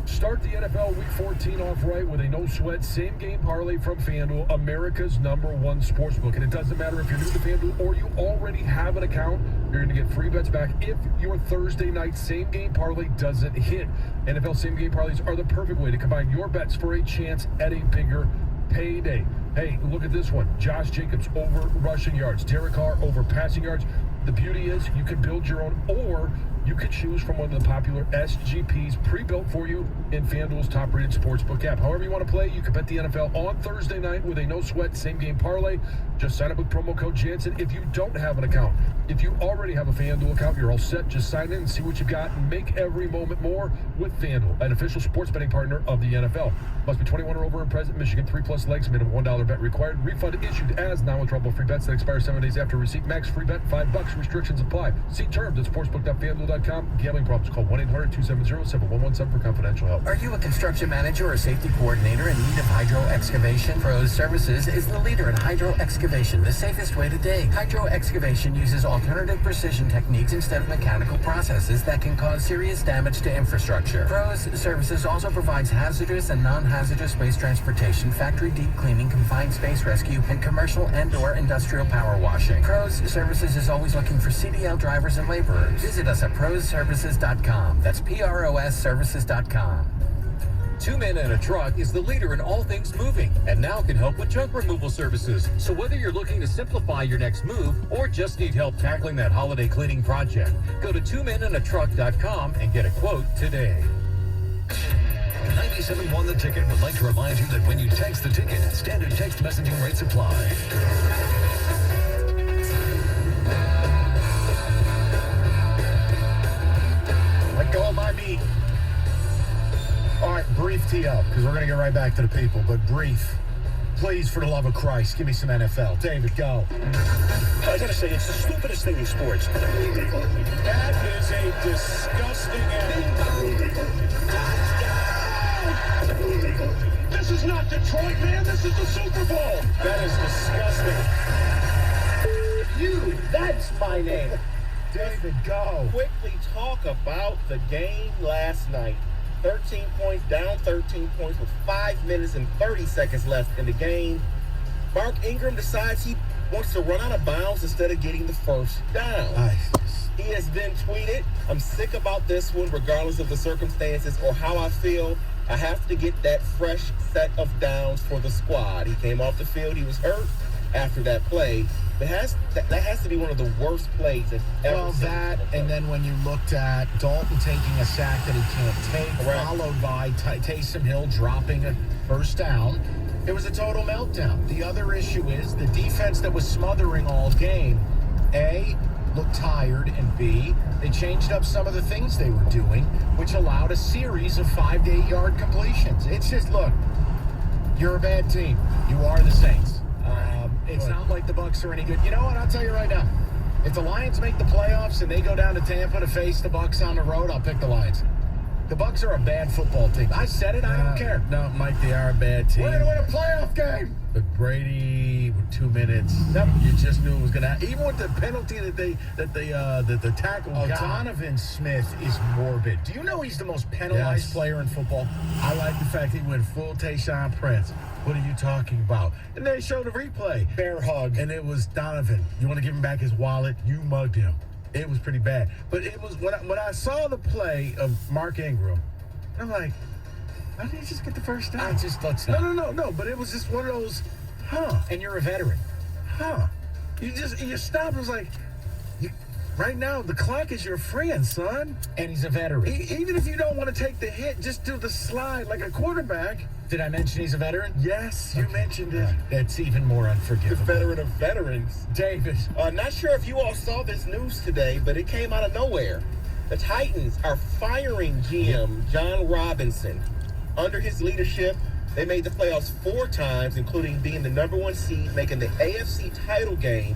Start the NFL Week 14 off right with a no-sweat same-game parlay from FanDuel, America's #1 sportsbook. And it doesn't matter if you're new to FanDuel or you already have an account, you're going to get free bets back if your Thursday night same-game parlay doesn't hit. NFL same-game parlays are the perfect way to combine your bets for a chance at a bigger payday. Hey, look at this one. Josh Jacobs over rushing yards. Derek Carr over passing yards. The beauty is you can build your own, or you could choose from one of the popular SGPs pre-built for you in FanDuel's top-rated sportsbook app. However you want to play, you can bet the NFL on Thursday night with a no-sweat same-game parlay. Just sign up with promo code Jansen if you don't have an account. If you already have a FanDuel account, you're all set. Just sign in and see what you got and make every moment more with FanDuel, an official sports betting partner of the NFL. Must be 21 or over and present. Michigan, 3+ legs, minimum $1 bet required. Refund issued as non-withdrawable free bets that expire 7 days after receipt. Max free bet $5. Restrictions apply. See terms at sportsbook.fanduel.com. Gambling problems, call 1-800-270-7117 for confidential help. Are you a construction manager or safety coordinator in need of hydro excavation? Pros Services is the leader in hydro excavation, the safest way to dig. Hydro excavation uses alternative precision techniques instead of mechanical processes that can cause serious damage to infrastructure. Pros Services also provides hazardous and non-hazardous waste transportation, factory deep cleaning, confined space rescue, and commercial and/or industrial power washing. Pros Services is always looking for CDL drivers and laborers. Visit us at prosservices.com. That's PROS services.com. 2 Men and a Truck is the leader in all things moving and now can help with junk removal services. So whether you're looking to simplify your next move or just need help tackling that holiday cleaning project, go to 2menandatruck.com and get a quote today. 97.1 The Ticket would like to remind you that when you text the ticket, standard text messaging rates apply. Let go of my meat. All right, brief TO, because we're going to get right back to the people, but brief. Please, for the love of Christ, give me some NFL. David, go. I got to say, it's the stupidest thing in sports. That is a disgusting This is not Detroit, man. This is the Super Bowl. That is disgusting. That's my name. David, go. Quickly talk about the game last night. 13 points, down 13 points with 5 minutes and 30 seconds left in the game. Mark Ingram decides he wants to run out of bounds instead of getting the first down. He has then tweeted, "I'm sick about this one, regardless of the circumstances or how I feel. I have to get that fresh set of downs for the squad." He came off the field. He was hurt after that play. That has to be one of the worst plays that's ever seen. That, and then when you looked at Dalton taking a sack that he can't take, followed by Taysom Hill dropping a first down, it was a total meltdown. The other issue is the defense that was smothering all game, A, looked tired, and B, they changed up some of the things they were doing, which allowed a series of 5 to 8 yard completions. It's just, look, you're a bad team. You are the Saints. It's not like the Bucs are any good. You know what? I'll tell you right now. If the Lions make the playoffs and they go down to Tampa to face the Bucs on the road, I'll pick the Lions. The Bucs are a bad football team. I said it. I don't care. No, Mike, they are a bad team. We're going to win a playoff game. But Brady with 2 minutes, you just knew it was going to happen. Even with the penalty that the tackle got. Donovan Smith is morbid. Do you know he's the most penalized player in football? I like the fact he went full Tayshaun Prince. What are you talking about? And they showed a replay. Bear hug. And it was Donovan. You want to give him back his wallet? You mugged him. It was pretty bad. But it was when I saw the play of Mark Ingram, I'm like, Why didn't you just get the first down? Let's No, not. no. But it was just one of those, And you're a veteran. You stopped and was like, right now, the clock is your friend, son. And he's a veteran. Even if you don't want to take the hit, just do the slide like a quarterback. Did I mention he's a veteran? Yes, you mentioned it. That's even more The unforgivable. veteran of veterans. David. Not sure if you all saw this news today, but it came out of nowhere. The Titans are firing GM John Robinson. Under his leadership, they made the playoffs 4 times, including being the number 1 seed, making the AFC title game,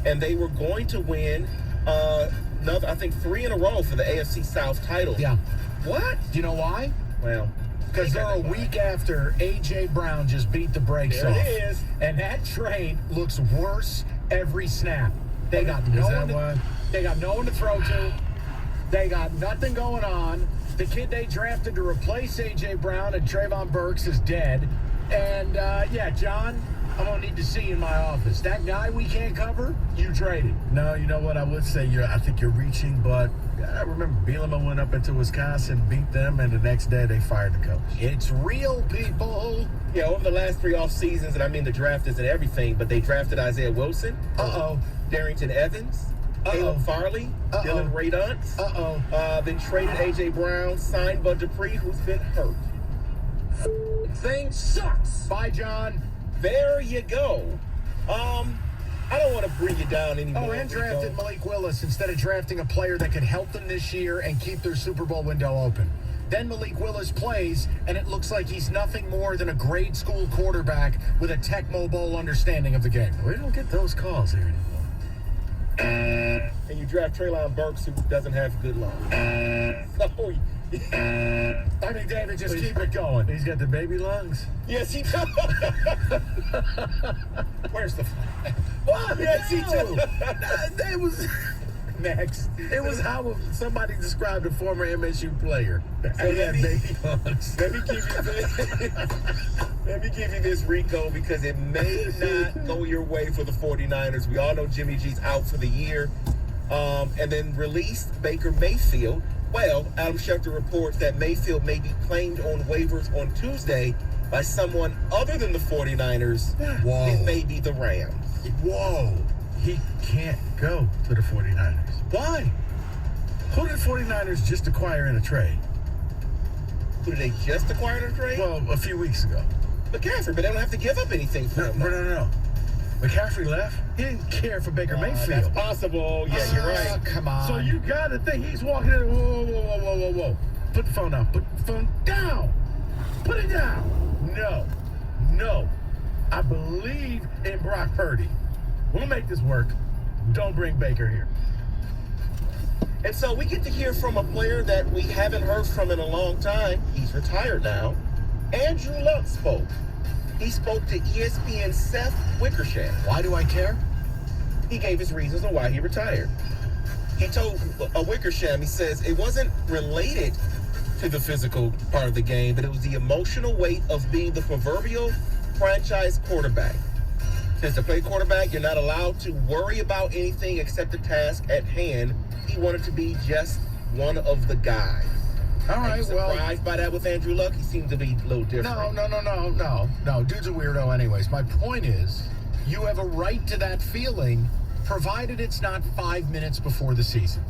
and they were going to win I think 3 in a row for the AFC South title. Yeah. What? Do you know why? Well, because they're a week after A.J. Brown just beat the brakes there off. it is. And that train looks worse every snap. They got no one to throw to. They got nothing going on. The kid they drafted to replace A.J. Brown and Trayvon Burks is dead. And, John, I'm going to need to see you in my office. That guy we can't cover, you traded. No, you know what? I would say I think you're reaching, but I remember Bielema went up into Wisconsin, beat them, and the next day they fired the coach. It's real, people. Yeah, over the last 3 off seasons, and I mean the draft isn't everything, but they drafted Isaiah Wilson, Darrington Evans, Caleb Farley, Dylan Radunz, then traded A.J. Brown, signed Bud Dupree, who's been hurt. Thing sucks. Bye, John. There you go. I don't want to bring you down anymore. And drafted Malik Willis instead of drafting a player that could help them this year and keep their Super Bowl window open. Then Malik Willis plays, and it looks like he's nothing more than a grade school quarterback with a Tecmo Bowl understanding of the game. We don't get those calls here anymore. And you draft Treylon Burks, who doesn't have good lungs. I mean, David, just keep it going. He's got the baby lungs. Yes, he does. Where's the flag? What? Yes, he does. That was next. It was how somebody described a former MSU player. So he had baby lungs. Let me give you this, Rico, because it may not go your way for the 49ers. We all know Jimmy G's out for the year. And then released Baker Mayfield. Well, Adam Schefter reports that Mayfield may be claimed on waivers on Tuesday by someone other than the 49ers. Whoa. It may be the Rams. Whoa. He can't go to the 49ers. Why? Who did the 49ers just acquire in a trade? Who did they just acquire in a trade? Well, a few weeks ago. McCaffrey, but they don't have to give up anything for him. No. McCaffrey left. He didn't care for Baker Mayfield. That's possible. Yeah, you're right. Come on. So you got to think he's walking in. Whoa. Put the phone down. Put the phone down. Put it down. No. I believe in Brock Purdy. We'll make this work. Don't bring Baker here. And so we get to hear from a player that we haven't heard from in a long time. He's retired now. Andrew Luck spoke. He spoke to ESPN's Seth Wickersham. Why do I care? He gave his reasons on why he retired. He told Wickersham, he says, it wasn't related to the physical part of the game, but it was the emotional weight of being the proverbial franchise quarterback. Since to play quarterback, you're not allowed to worry about anything except the task at hand. He wanted to be just one of the guys. All right, surprised by that with Andrew Luck? He seemed to be a little different. No. Dude's a weirdo anyways. My point is, you have a right to that feeling, provided it's not 5 minutes before the season.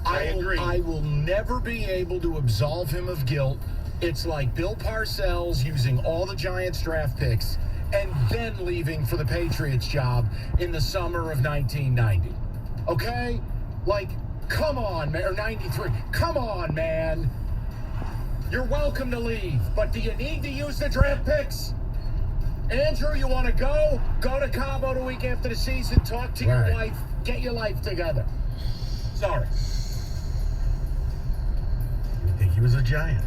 I agree. I will never be able to absolve him of guilt. It's like Bill Parcells using all the Giants draft picks and then leaving for the Patriots job in the summer of 1990. Okay? Like, come on, man. Or 93. Come on, man. You're welcome to leave, but do you need to use the draft picks? Andrew, you want to go? Go to Cabo the week after the season, talk to your wife, get your life together. Sorry. You think he was a Giant?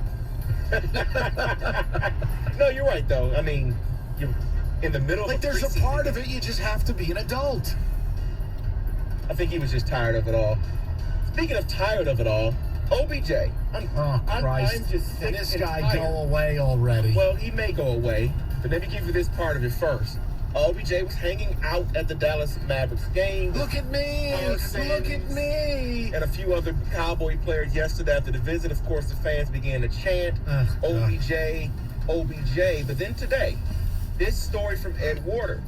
No, you're right, though. I mean, you're in the middle of there's a part of it you just have to be an adult. I think he was just tired of it all. Speaking of tired of it all, OBJ. I'm just sick. Can this and guy tired. go away already? Well, he may go away, but let me give you this part of it first. OBJ was hanging out at the Dallas Mavericks game. Look at me! Look at me! And a few other Cowboy players yesterday after the visit. Of course, the fans began to chant, OBJ, OBJ. But then today, this story from Ed Warder.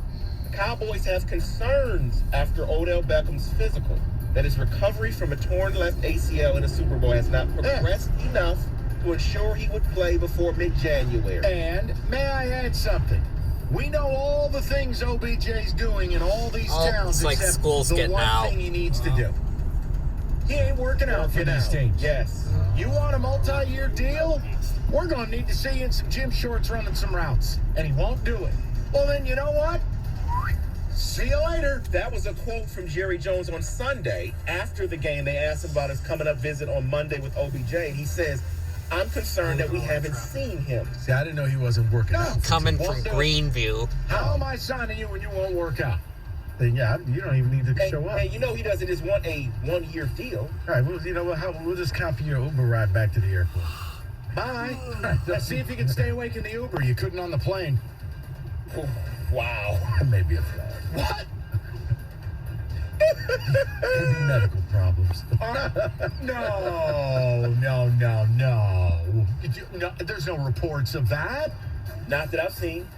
The Cowboys have concerns after Odell Beckham's physical that his recovery from a torn left ACL in the Super Bowl has not progressed enough to ensure he would play before mid-January. And may I add something? We know all the things OBJ's doing in all these towns, it's like except school's the getting one out. thing he needs to do. He ain't working out for these teams. Yes. You want a multi-year deal? We're going to need to see you in some gym shorts running some routes. And he won't do it. Well, then you know what? See you later. That was a quote from Jerry Jones on Sunday. After the game, they asked him about his coming-up visit on Monday with OBJ. He says, I'm concerned that we haven't seen him. See, I didn't know he wasn't working out. Coming from Greenview. How am I signing you when you won't work out? Then, yeah, you don't even need to show up. And you know he doesn't just want a one-year deal. All right, well, you know what? We'll just count for your Uber ride back to the airport. Bye. Let's see if you can stay awake in the Uber. You couldn't on the plane. Oh, wow. Maybe a flag. What? Maybe medical problems. No. There's no reports of that. Not that I've seen.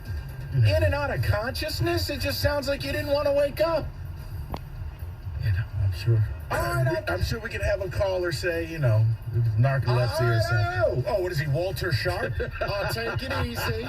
In and out of consciousness? It just sounds like you didn't want to wake up. You know, I'm sure. I'm sure we could have a caller say, narcolepsy or something. Oh, what is he, Walter Sharp? I'll take it easy.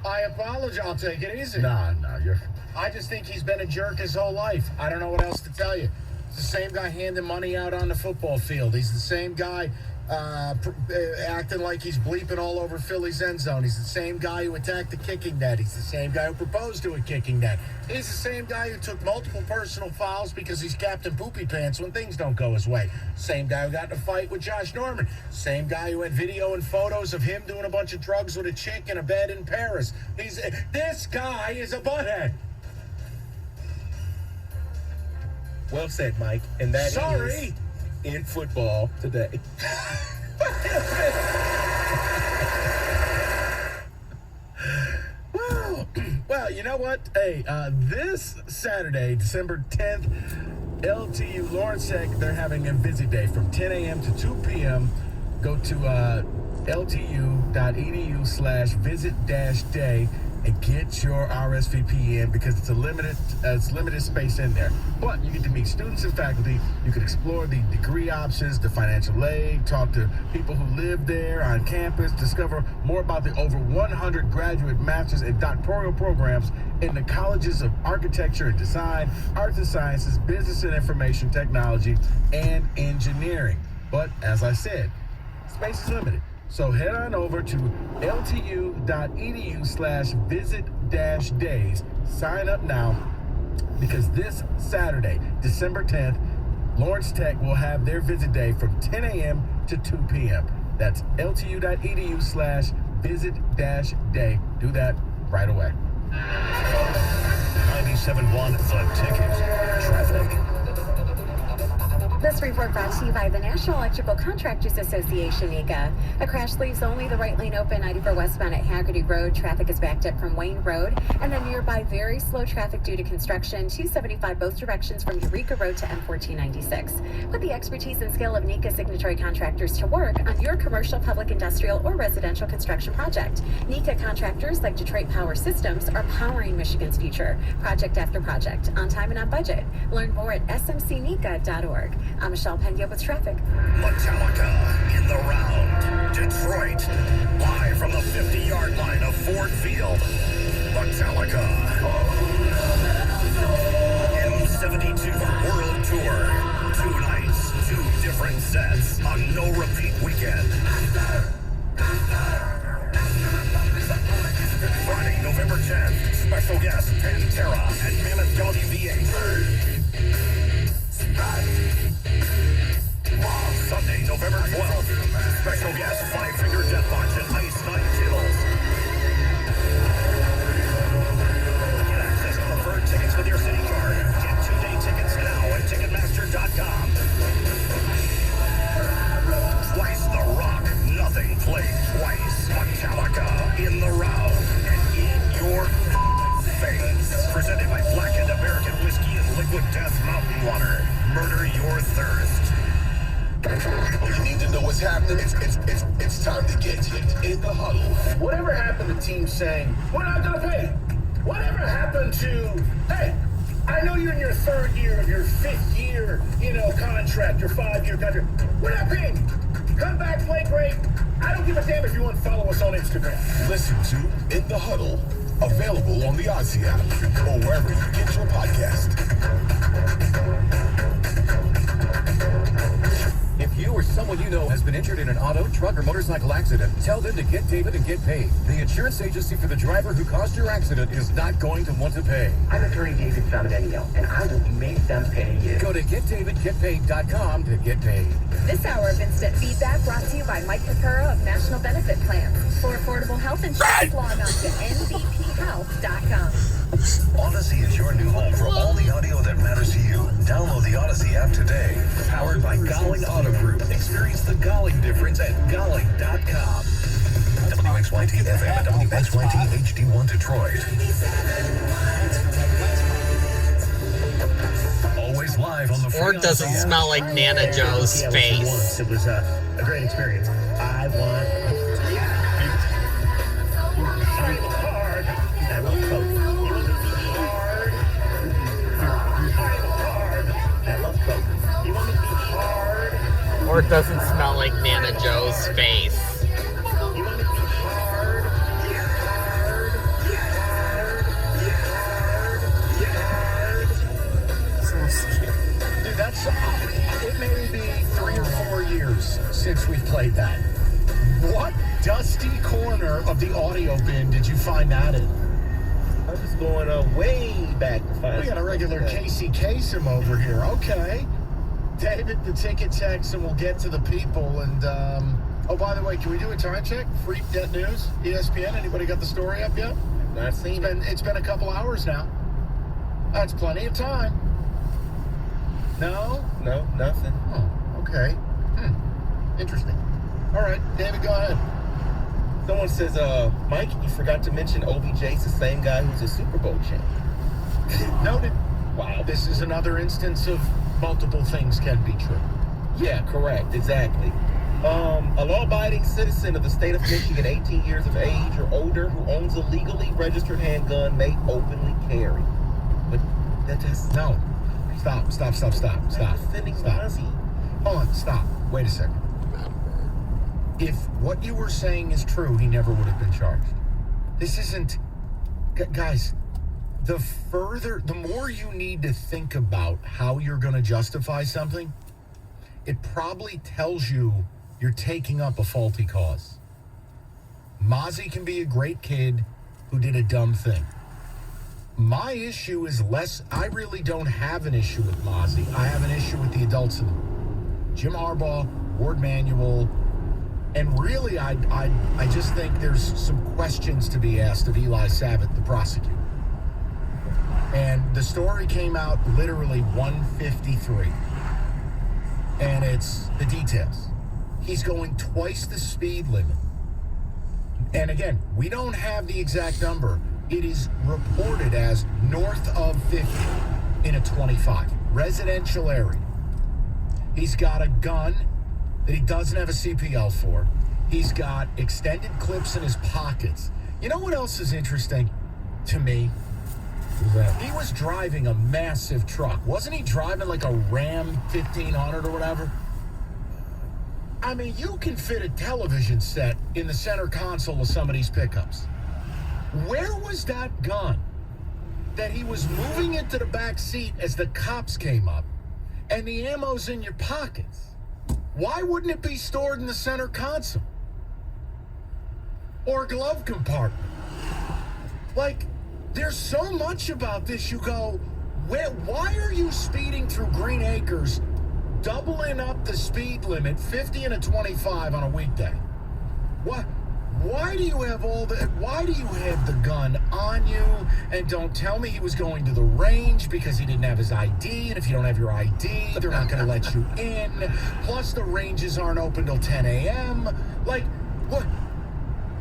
I apologize. I'll take it easy. No, you're... I just think he's been a jerk his whole life. I don't know what else to tell you. He's the same guy handing money out on the football field. He's the same guy acting like he's bleeping all over Philly's end zone. He's the same guy who attacked the kicking net. He's the same guy who proposed to a kicking net. He's the same guy who took multiple personal fouls because he's Captain Poopy Pants when things don't go his way. Same guy who got in a fight with Josh Norman. Same guy who had video and photos of him doing a bunch of drugs with a chick in a bed in Paris. This guy is a butthead. Well said, Mike. And that is in football today. Well, you know what? Hey, this Saturday, December 10th, LTU Lawrence Tech, they're having a visit day from 10 a.m. to 2 p.m. Go to ltu.edu/visit-day and get your RSVP in because it's limited space in there. But you get to meet students and faculty. You can explore the degree options, the financial aid, talk to people who live there on campus, discover more about the over 100 graduate master's and doctoral programs in the colleges of architecture and design, arts and sciences, business and information technology, and engineering. But as I said, space is limited. So head on over to ltu.edu/visit-days. Sign up now because this Saturday, December 10th, Lawrence Tech will have their visit day from 10 a.m. to 2 p.m. That's ltu.edu/visit-day. Do that right away. 97.1 The Ticket. Traffic. This report brought to you by the National Electrical Contractors Association, NECA. A crash leaves only the right lane open, 94 westbound at Haggerty Road. Traffic is backed up from Wayne Road. And then nearby, very slow traffic due to construction, 275 both directions from Eureka Road to M1496. Put the expertise and skill of NECA signatory contractors to work on your commercial, public, industrial, or residential construction project. NECA contractors like Detroit Power Systems are powering Michigan's future, project after project, on time and on budget. Learn more at smcneca.org. I'm Michelle Pena with traffic. Metallica in the round. Detroit, live from the 50-yard line of Ford Field. Metallica. M72 World Tour. 2 nights, 2 different sets on no repeat weekend. Friday, November 10th, special guest Pantera and Mammoth Gaudy V8. Sunday, November 12th, special guest Five Finger Death Punch and Ice Nine Kills. Get access to preferred tickets with your city card. Get 2-day tickets now at Ticketmaster.com. Twice the Rock, nothing played twice. Metallica in the round and in your face. murder your thirst. You need to know what's happening. It's time to get in the huddle. Whatever happened to teams saying, we're not going to pay? Whatever happened to, hey, I know you're in your third year of your fifth year, contract, your 5-year contract. We're not paying you. Come back, play great. I don't give a damn if you want to follow us on Instagram. Listen to In the Huddle, available on the Odyssey app or wherever you get your podcast. If you or someone you know has been injured in an auto, truck, or motorcycle accident, tell them to get David and get paid. The insurance agency for the driver who caused your accident is not going to want to pay. I'm attorney David Samadaniel, and I will make them pay you. Go to getdavidgetpaid.com to get paid. This hour of Instant Feedback brought to you by Mike Picaro of National Benefit Plans. For affordable health insurance, log on to nbphealth.com. Odyssey is your new home for all the audio that matters to you. Download the Odyssey app today. Powered by Golling Auto Group. Experience the Golling difference at golling.com. WXYT FM and WXYT HD1 Detroit. Always live on the free Or does it Odyssey smell app. like Nana Joe's face? It was a great experience. I want hard. I love Coke. You want me to be hard? I love Coke. You want me to be hard? Or does it smell like Nana Joe's face? You want me to be hard? Dude, that's, it may be 3 or 4 years since we played that. What dusty corner of the audio bin did you find that in? I was just going way back to find. We got a regular Casey Kasem over here. Okay. David, the ticket text, and we'll get to the people. And, oh, by the way, can we do a time check? Freak Debt News, ESPN. Anybody got the story up yet? Not seen it. It's been a couple hours now. That's plenty of time. No? No, nothing. Oh, okay. Interesting. All right, David, go ahead. Someone says, Mike, you forgot to mention OBJ's the same guy who's a Super Bowl champ. Noted. Wow, this is another instance of multiple things can be true. Yeah, correct, exactly. A law-abiding citizen of the state of Michigan, 18 years of age or older, who owns a legally registered handgun may openly carry. But that just... No. Stop. Defending Mazi. Hold on, stop. Wait a second. If what you were saying is true, he never would have been charged. This isn't... Guys, the more you need to think about how you're going to justify something, it probably tells you you're taking up a faulty cause. Mazi can be a great kid who did a dumb thing. My issue is less... I really don't have an issue with Mazi. I have an issue with the adults in the room. Jim Harbaugh, Ward Manuel... And really, I just think there's some questions to be asked of Eli Savitt, the prosecutor. And the story came out literally 1:53. And it's the details. He's going twice the speed limit. And again, we don't have the exact number. It is reported as north of 50 in a 25. Residential area. He's got a gun that he doesn't have a CPL for. He's got extended clips in his pockets. You know what else is interesting to me? He was driving a massive truck. Wasn't he driving like a Ram 1500 or whatever? I mean, you can fit a television set in the center console of some of these pickups. Where was that gun that he was moving into the back seat as the cops came up and the ammo's in your pockets? Why wouldn't it be stored in the center console? Or glove compartment? Like, there's so much about this. You go, why are you speeding through Green Acres, doubling up the speed limit, 50 and a 25 on a weekday? Why do you have why do you have the gun on you? And don't tell me he was going to the range because he didn't have his ID. And if you don't have your ID, they're not going to let you in. Plus, the ranges aren't open till 10 a.m. Like, what?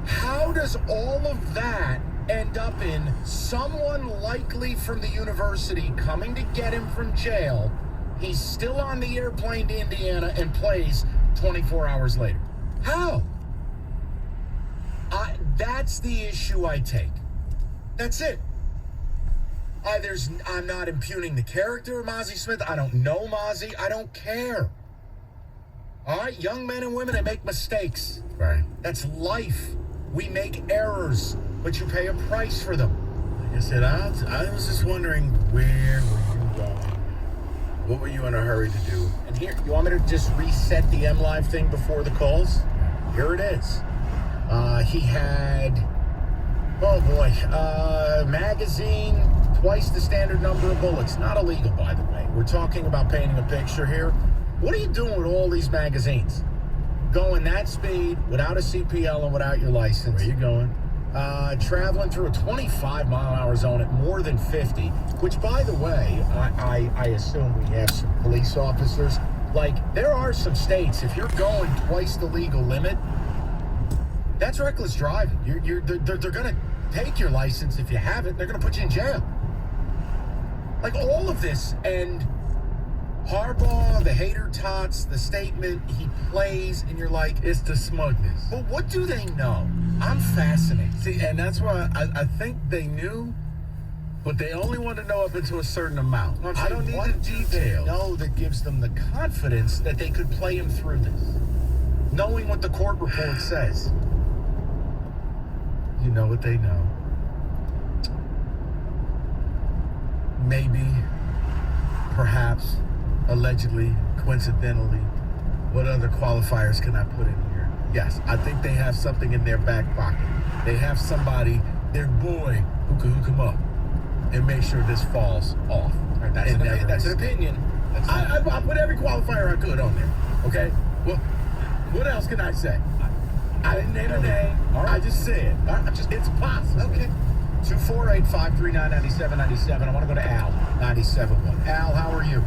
How does all of that end up in someone likely from the university coming to get him from jail, He's still on the airplane to Indiana and plays 24 hours later. How? That's the issue I take. That's it. I'm not impugning the character of Mazi Smith. I don't know Mazi. I don't care. All right, young men and women, they make mistakes. Right. That's life. We make errors, but you pay a price for them. Like I said, I was just wondering, where were you going? What were you in a hurry to do? And here, you want me to just reset the M Live thing before the calls? Here it is. He had, oh boy, magazine, twice the standard number of bullets. Not illegal, by the way. We're talking about painting a picture here. What are you doing with all these magazines? Going that speed, without a CPL and without your license. Where you going? Traveling through a 25-mile-an-hour zone at more than 50, which, by the way, I assume we have some police officers. Like, there are some states, if you're going twice the legal limit, that's reckless driving. They're going to take your license if you have it. They're going to put you in jail. Like, all of this, and Harbaugh, the hater tots, the statement he plays, and you're like, it's the smugness. Well, what do they know? I'm fascinated. See, and that's why I think they knew, but they only want to know up into a certain amount. I don't need the details. No, that gives them the confidence that they could play him through this, knowing what the court report says. You know what they know. Maybe, perhaps, allegedly, coincidentally, what other qualifiers can I put in here? Yes, I think they have something in their back pocket. They have somebody, their boy, who can hook them up and make sure this falls off. Right, that's an opinion. I put every qualifier I could on there. Okay? Well, what else can I say? I didn't name a name. All right. I just said. It's possible. Okay. 248-539-9797. I want to go to Al, 97.1. Al, how are you?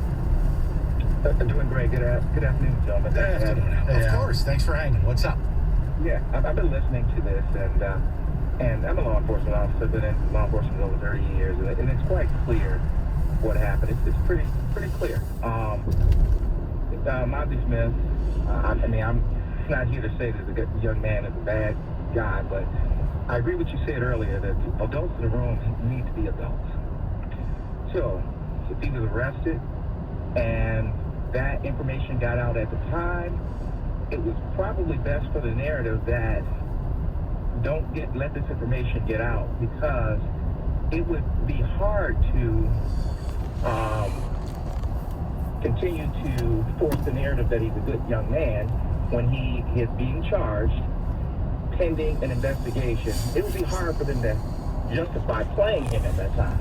I'm doing great. Good afternoon, gentlemen. Good afternoon, Al. Of course. Thanks for hanging. What's up? Yeah, I've been listening to this, and I'm a law enforcement officer. Been in law enforcement over 30 years, and it's quite clear what happened. It's pretty clear. Mazi Smith. I'm not here to say that the young man is a bad guy, but I agree with what you said earlier that adults in the room need to be adults. So if he was arrested and that information got out at the time, it was probably best for the narrative that don't let this information get out, because it would be hard to continue to force the narrative that he's a good young man when he is being charged pending an investigation. It would be hard for them to justify playing him at that time.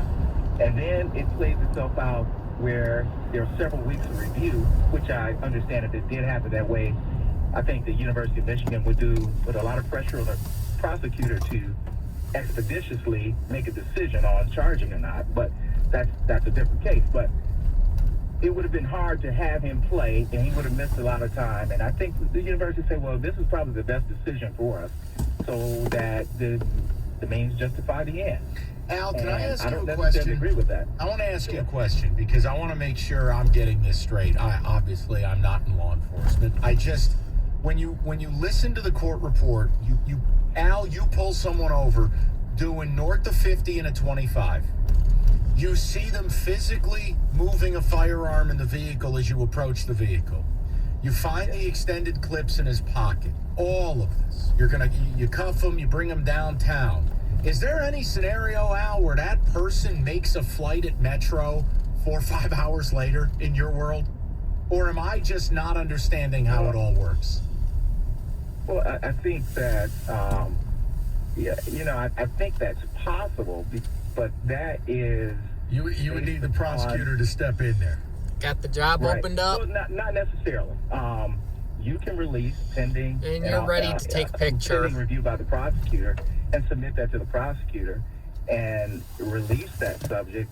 And then it plays itself out where there are several weeks of review, which I understand if it did happen that way, I think the University of Michigan would put a lot of pressure on the prosecutor to expeditiously make a decision on charging or not. But that's a different case. But it would have been hard to have him play, and he would have missed a lot of time. And I think the university said, well, this is probably the best decision for us, so that the means justify the end. Al, can I ask you a question? I don't necessarily agree with that. I want to ask you a question because I want to make sure I'm getting this straight. Obviously I'm not in law enforcement. When you listen to the court report, Al, you pull someone over doing north of 50 and a 25. You see them physically moving a firearm in the vehicle as you approach the vehicle. You find the extended clips in his pocket. All of this. You cuff him, you bring him downtown. Is there any scenario, Al, where that person makes a flight at Metro 4 or 5 hours later in your world? Or am I just not understanding how it all works? Well, I think that, I think that's possible, but that is... You would need the prosecutor to step in there. Got the job opened up? Well, not necessarily. You can release pending... And you're ready to take a picture. Pending review by the prosecutor and submit that to the prosecutor and release that subject.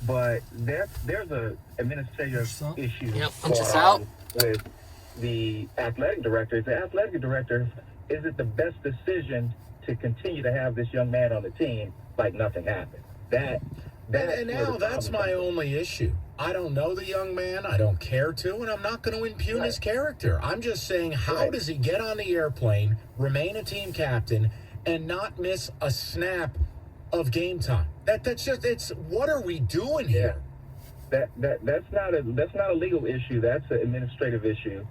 But there's a administrative issue with the athletic director. If the athletic director, is it the best decision to continue to have this young man on the team like nothing happened? And now that's my only issue. I don't know the young man. I don't care to, and I'm not going to impugn his character. I'm just saying, how does he get on the airplane, remain a team captain, and not miss a snap of game time? That's just, it's, what are we doing here? That's not a legal issue. That's an administrative issue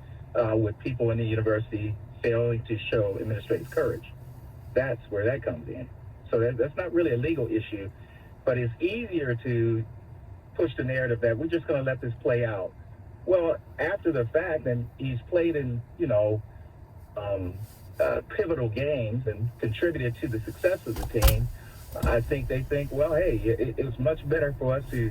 with people in the university failing to show administrative courage. That's where that comes in. So that's not really a legal issue, but it's easier to push the narrative that we're just going to let this play out. Well, after the fact, and he's played in, pivotal games and contributed to the success of the team. I think they think, well, hey, it was much better for us to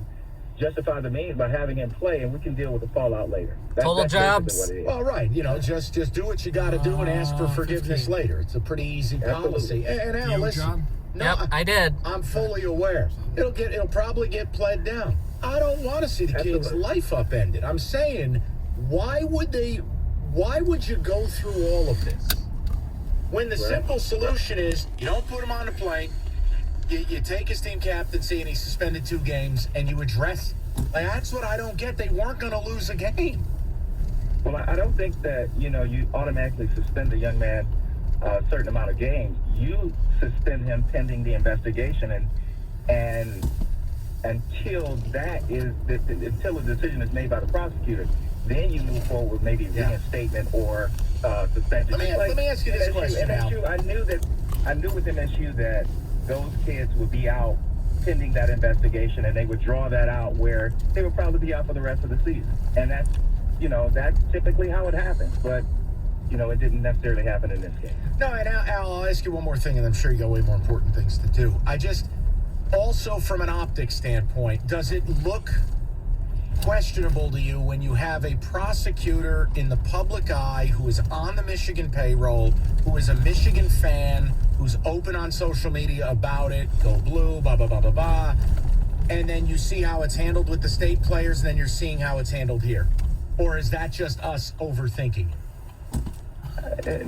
justify the means by having him play, and we can deal with the fallout later. That's jobs. Well, right. Just do what you got to do and ask for forgiveness 15. Later. It's a pretty easy policy. And Al, listen. No, yep, I did. I'm fully aware. It'll probably get pled down. I don't want to see the kid's life upended. I'm saying, why would you go through all of this? When the simple solution is, you don't put him on the plane, you take his team captaincy and he's suspended 2 games, and you address it. Like, that's what I don't get. They weren't going to lose a game. Well, I don't think that, you automatically suspend a young man a certain amount of games. You suspend him pending the investigation, and until until a decision is made by the prosecutor, then you move forward with maybe reinstatement or suspension. Let me ask you this question, Al. I knew with MSU that those kids would be out pending that investigation, and they would draw that out where they would probably be out for the rest of the season. And that's typically how it happens. But, it didn't necessarily happen in this case. No, and Al, I'll ask you one more thing, and I'm sure you got way more important things to do. Also from an optics standpoint, does it look questionable to you when you have a prosecutor in the public eye who is on the Michigan payroll, who is a Michigan fan, who's open on social media about it, go blue, blah, blah, blah, blah, blah, and then you see how it's handled with the state players, and then you're seeing how it's handled here? Or is that just us overthinking it?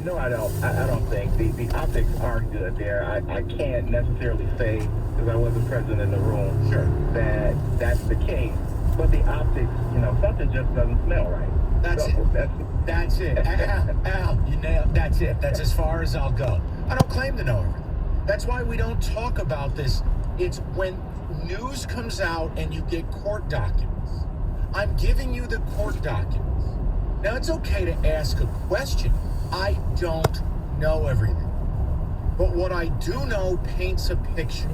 No, I don't think. The optics aren't good there. I can't necessarily say, because I wasn't present in the room, that that's the case. But the optics, something just doesn't smell right. That's it. Al, you nailed. That's it. That's as far as I'll go. I don't claim to know everything. That's why we don't talk about this. It's when news comes out and you get court documents. I'm giving you the court documents. Now, it's okay to ask a question. I don't know everything. But what I do know paints a picture.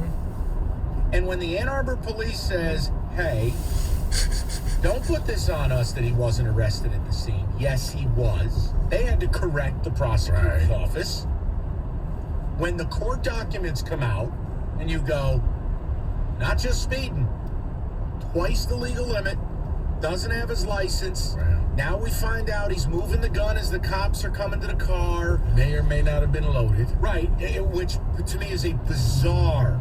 And when the Ann Arbor police says, hey, don't put this on us that he wasn't arrested at the scene. Yes, he was. They had to correct the prosecutor's office. When the court documents come out and you go, not just speeding, twice the legal limit, doesn't have his license. Now we find out he's moving the gun as the cops are coming to the car. May or may not have been loaded. Right, which to me is a bizarre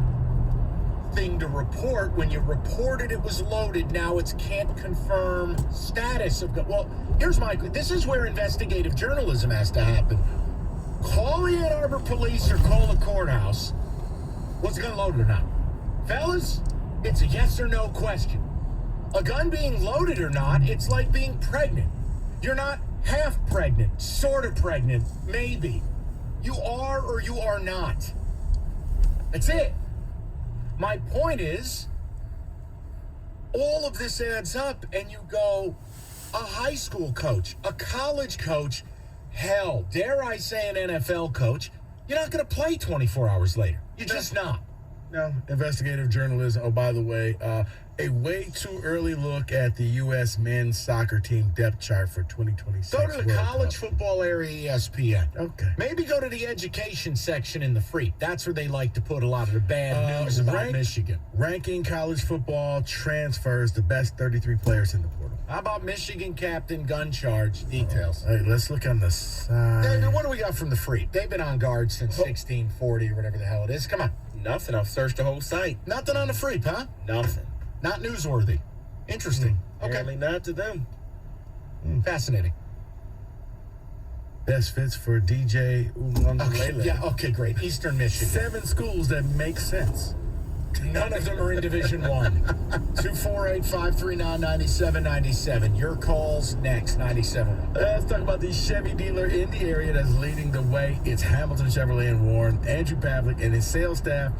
thing to report. When you reported it was loaded, now it's can't confirm status of gun. Well, this is where investigative journalism has to happen. Call the Ann Arbor police or call the courthouse. Was the gun loaded or not? Fellas, it's a yes or no question. A gun being loaded or not, it's like being pregnant. You're not half pregnant, sort of pregnant, maybe. You are or you are not. That's it. My point is, all of this adds up, and you go, a high school coach, a college coach, hell, dare I say an NFL coach, you're not going to play 24 hours later. You're just not. No, investigative journalism. Oh, by the way, a way too early look at the U.S. men's soccer team depth chart for 2026. Go to the college football area ESPN. Okay. Maybe go to the education section in the Freak. That's where they like to put a lot of the bad news about Michigan. Ranking college football transfers, the best 33 players in the portal. How about Michigan captain gun charge details? Hey, let's look on the side. David, what do we got from the Freak? They've been on guard since 1640 or whatever the hell it is. Come on. Nothing. I've searched the whole site. Nothing on the Freak, huh? Nothing. Not newsworthy. Interesting. Apparently not to them. Fascinating. Best fits for DJ Ulangalele. Okay, great. Eastern Michigan. 7 schools that make sense. None of them are in Division 1. 248-539-9797. Your calls next, 97. Let's talk about the Chevy dealer in the area that's leading the way. It's Hamilton Chevrolet in Warren. Andrew Pavlik and his sales staff,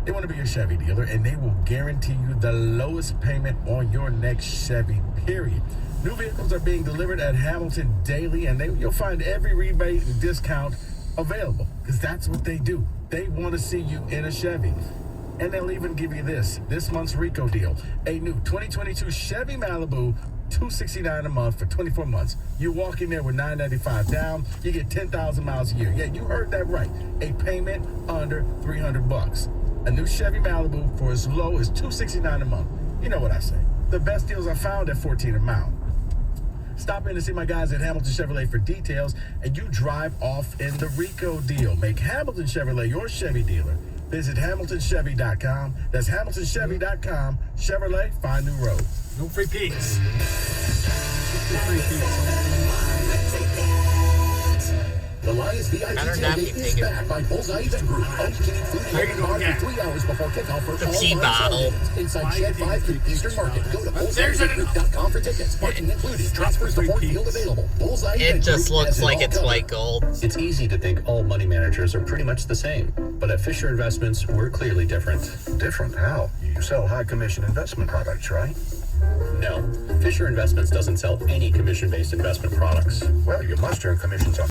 they want to be your Chevy dealer, and they will guarantee you the lowest payment on your next Chevy, period. New vehicles are being delivered at Hamilton daily, and you'll find every rebate and discount available, because that's what they do. They want to see you in a Chevy. And they'll even give you this month's Rico deal. A new 2022 Chevy Malibu, $269 a month for 24 months. You walk in there with $995 down, you get 10,000 miles a year. Yeah, you heard that right. A payment under $300. A new Chevy Malibu for as low as $269 a month. You know what I say. The best deals are found at 14 a mile. Stop in to see my guys at Hamilton Chevrolet for details, and you drive off in the Rico deal. Make Hamilton Chevrolet your Chevy dealer. Visit HamiltonChevy.com. That's HamiltonChevy.com. Chevrolet, find new road. No free peaks. No free peaks. The Lions VIP tailgate is back by Bullseye Event Group. All-you-can-eat food and bar for 3 hours before kickoff for all Lions inside Shed 5 Eastern Market. Go to BullseyeEventGroup.com for tickets. Parking included. Transfers to Fort Field available. Bullseye It just looks like it's white gold. It's easy to think all money managers are pretty much the same, but at Fisher Investments, we're clearly different. Different? How? You sell high-commission investment products, right? No, Fisher Investments doesn't sell any commission-based investment products. Well, you must earn commissions on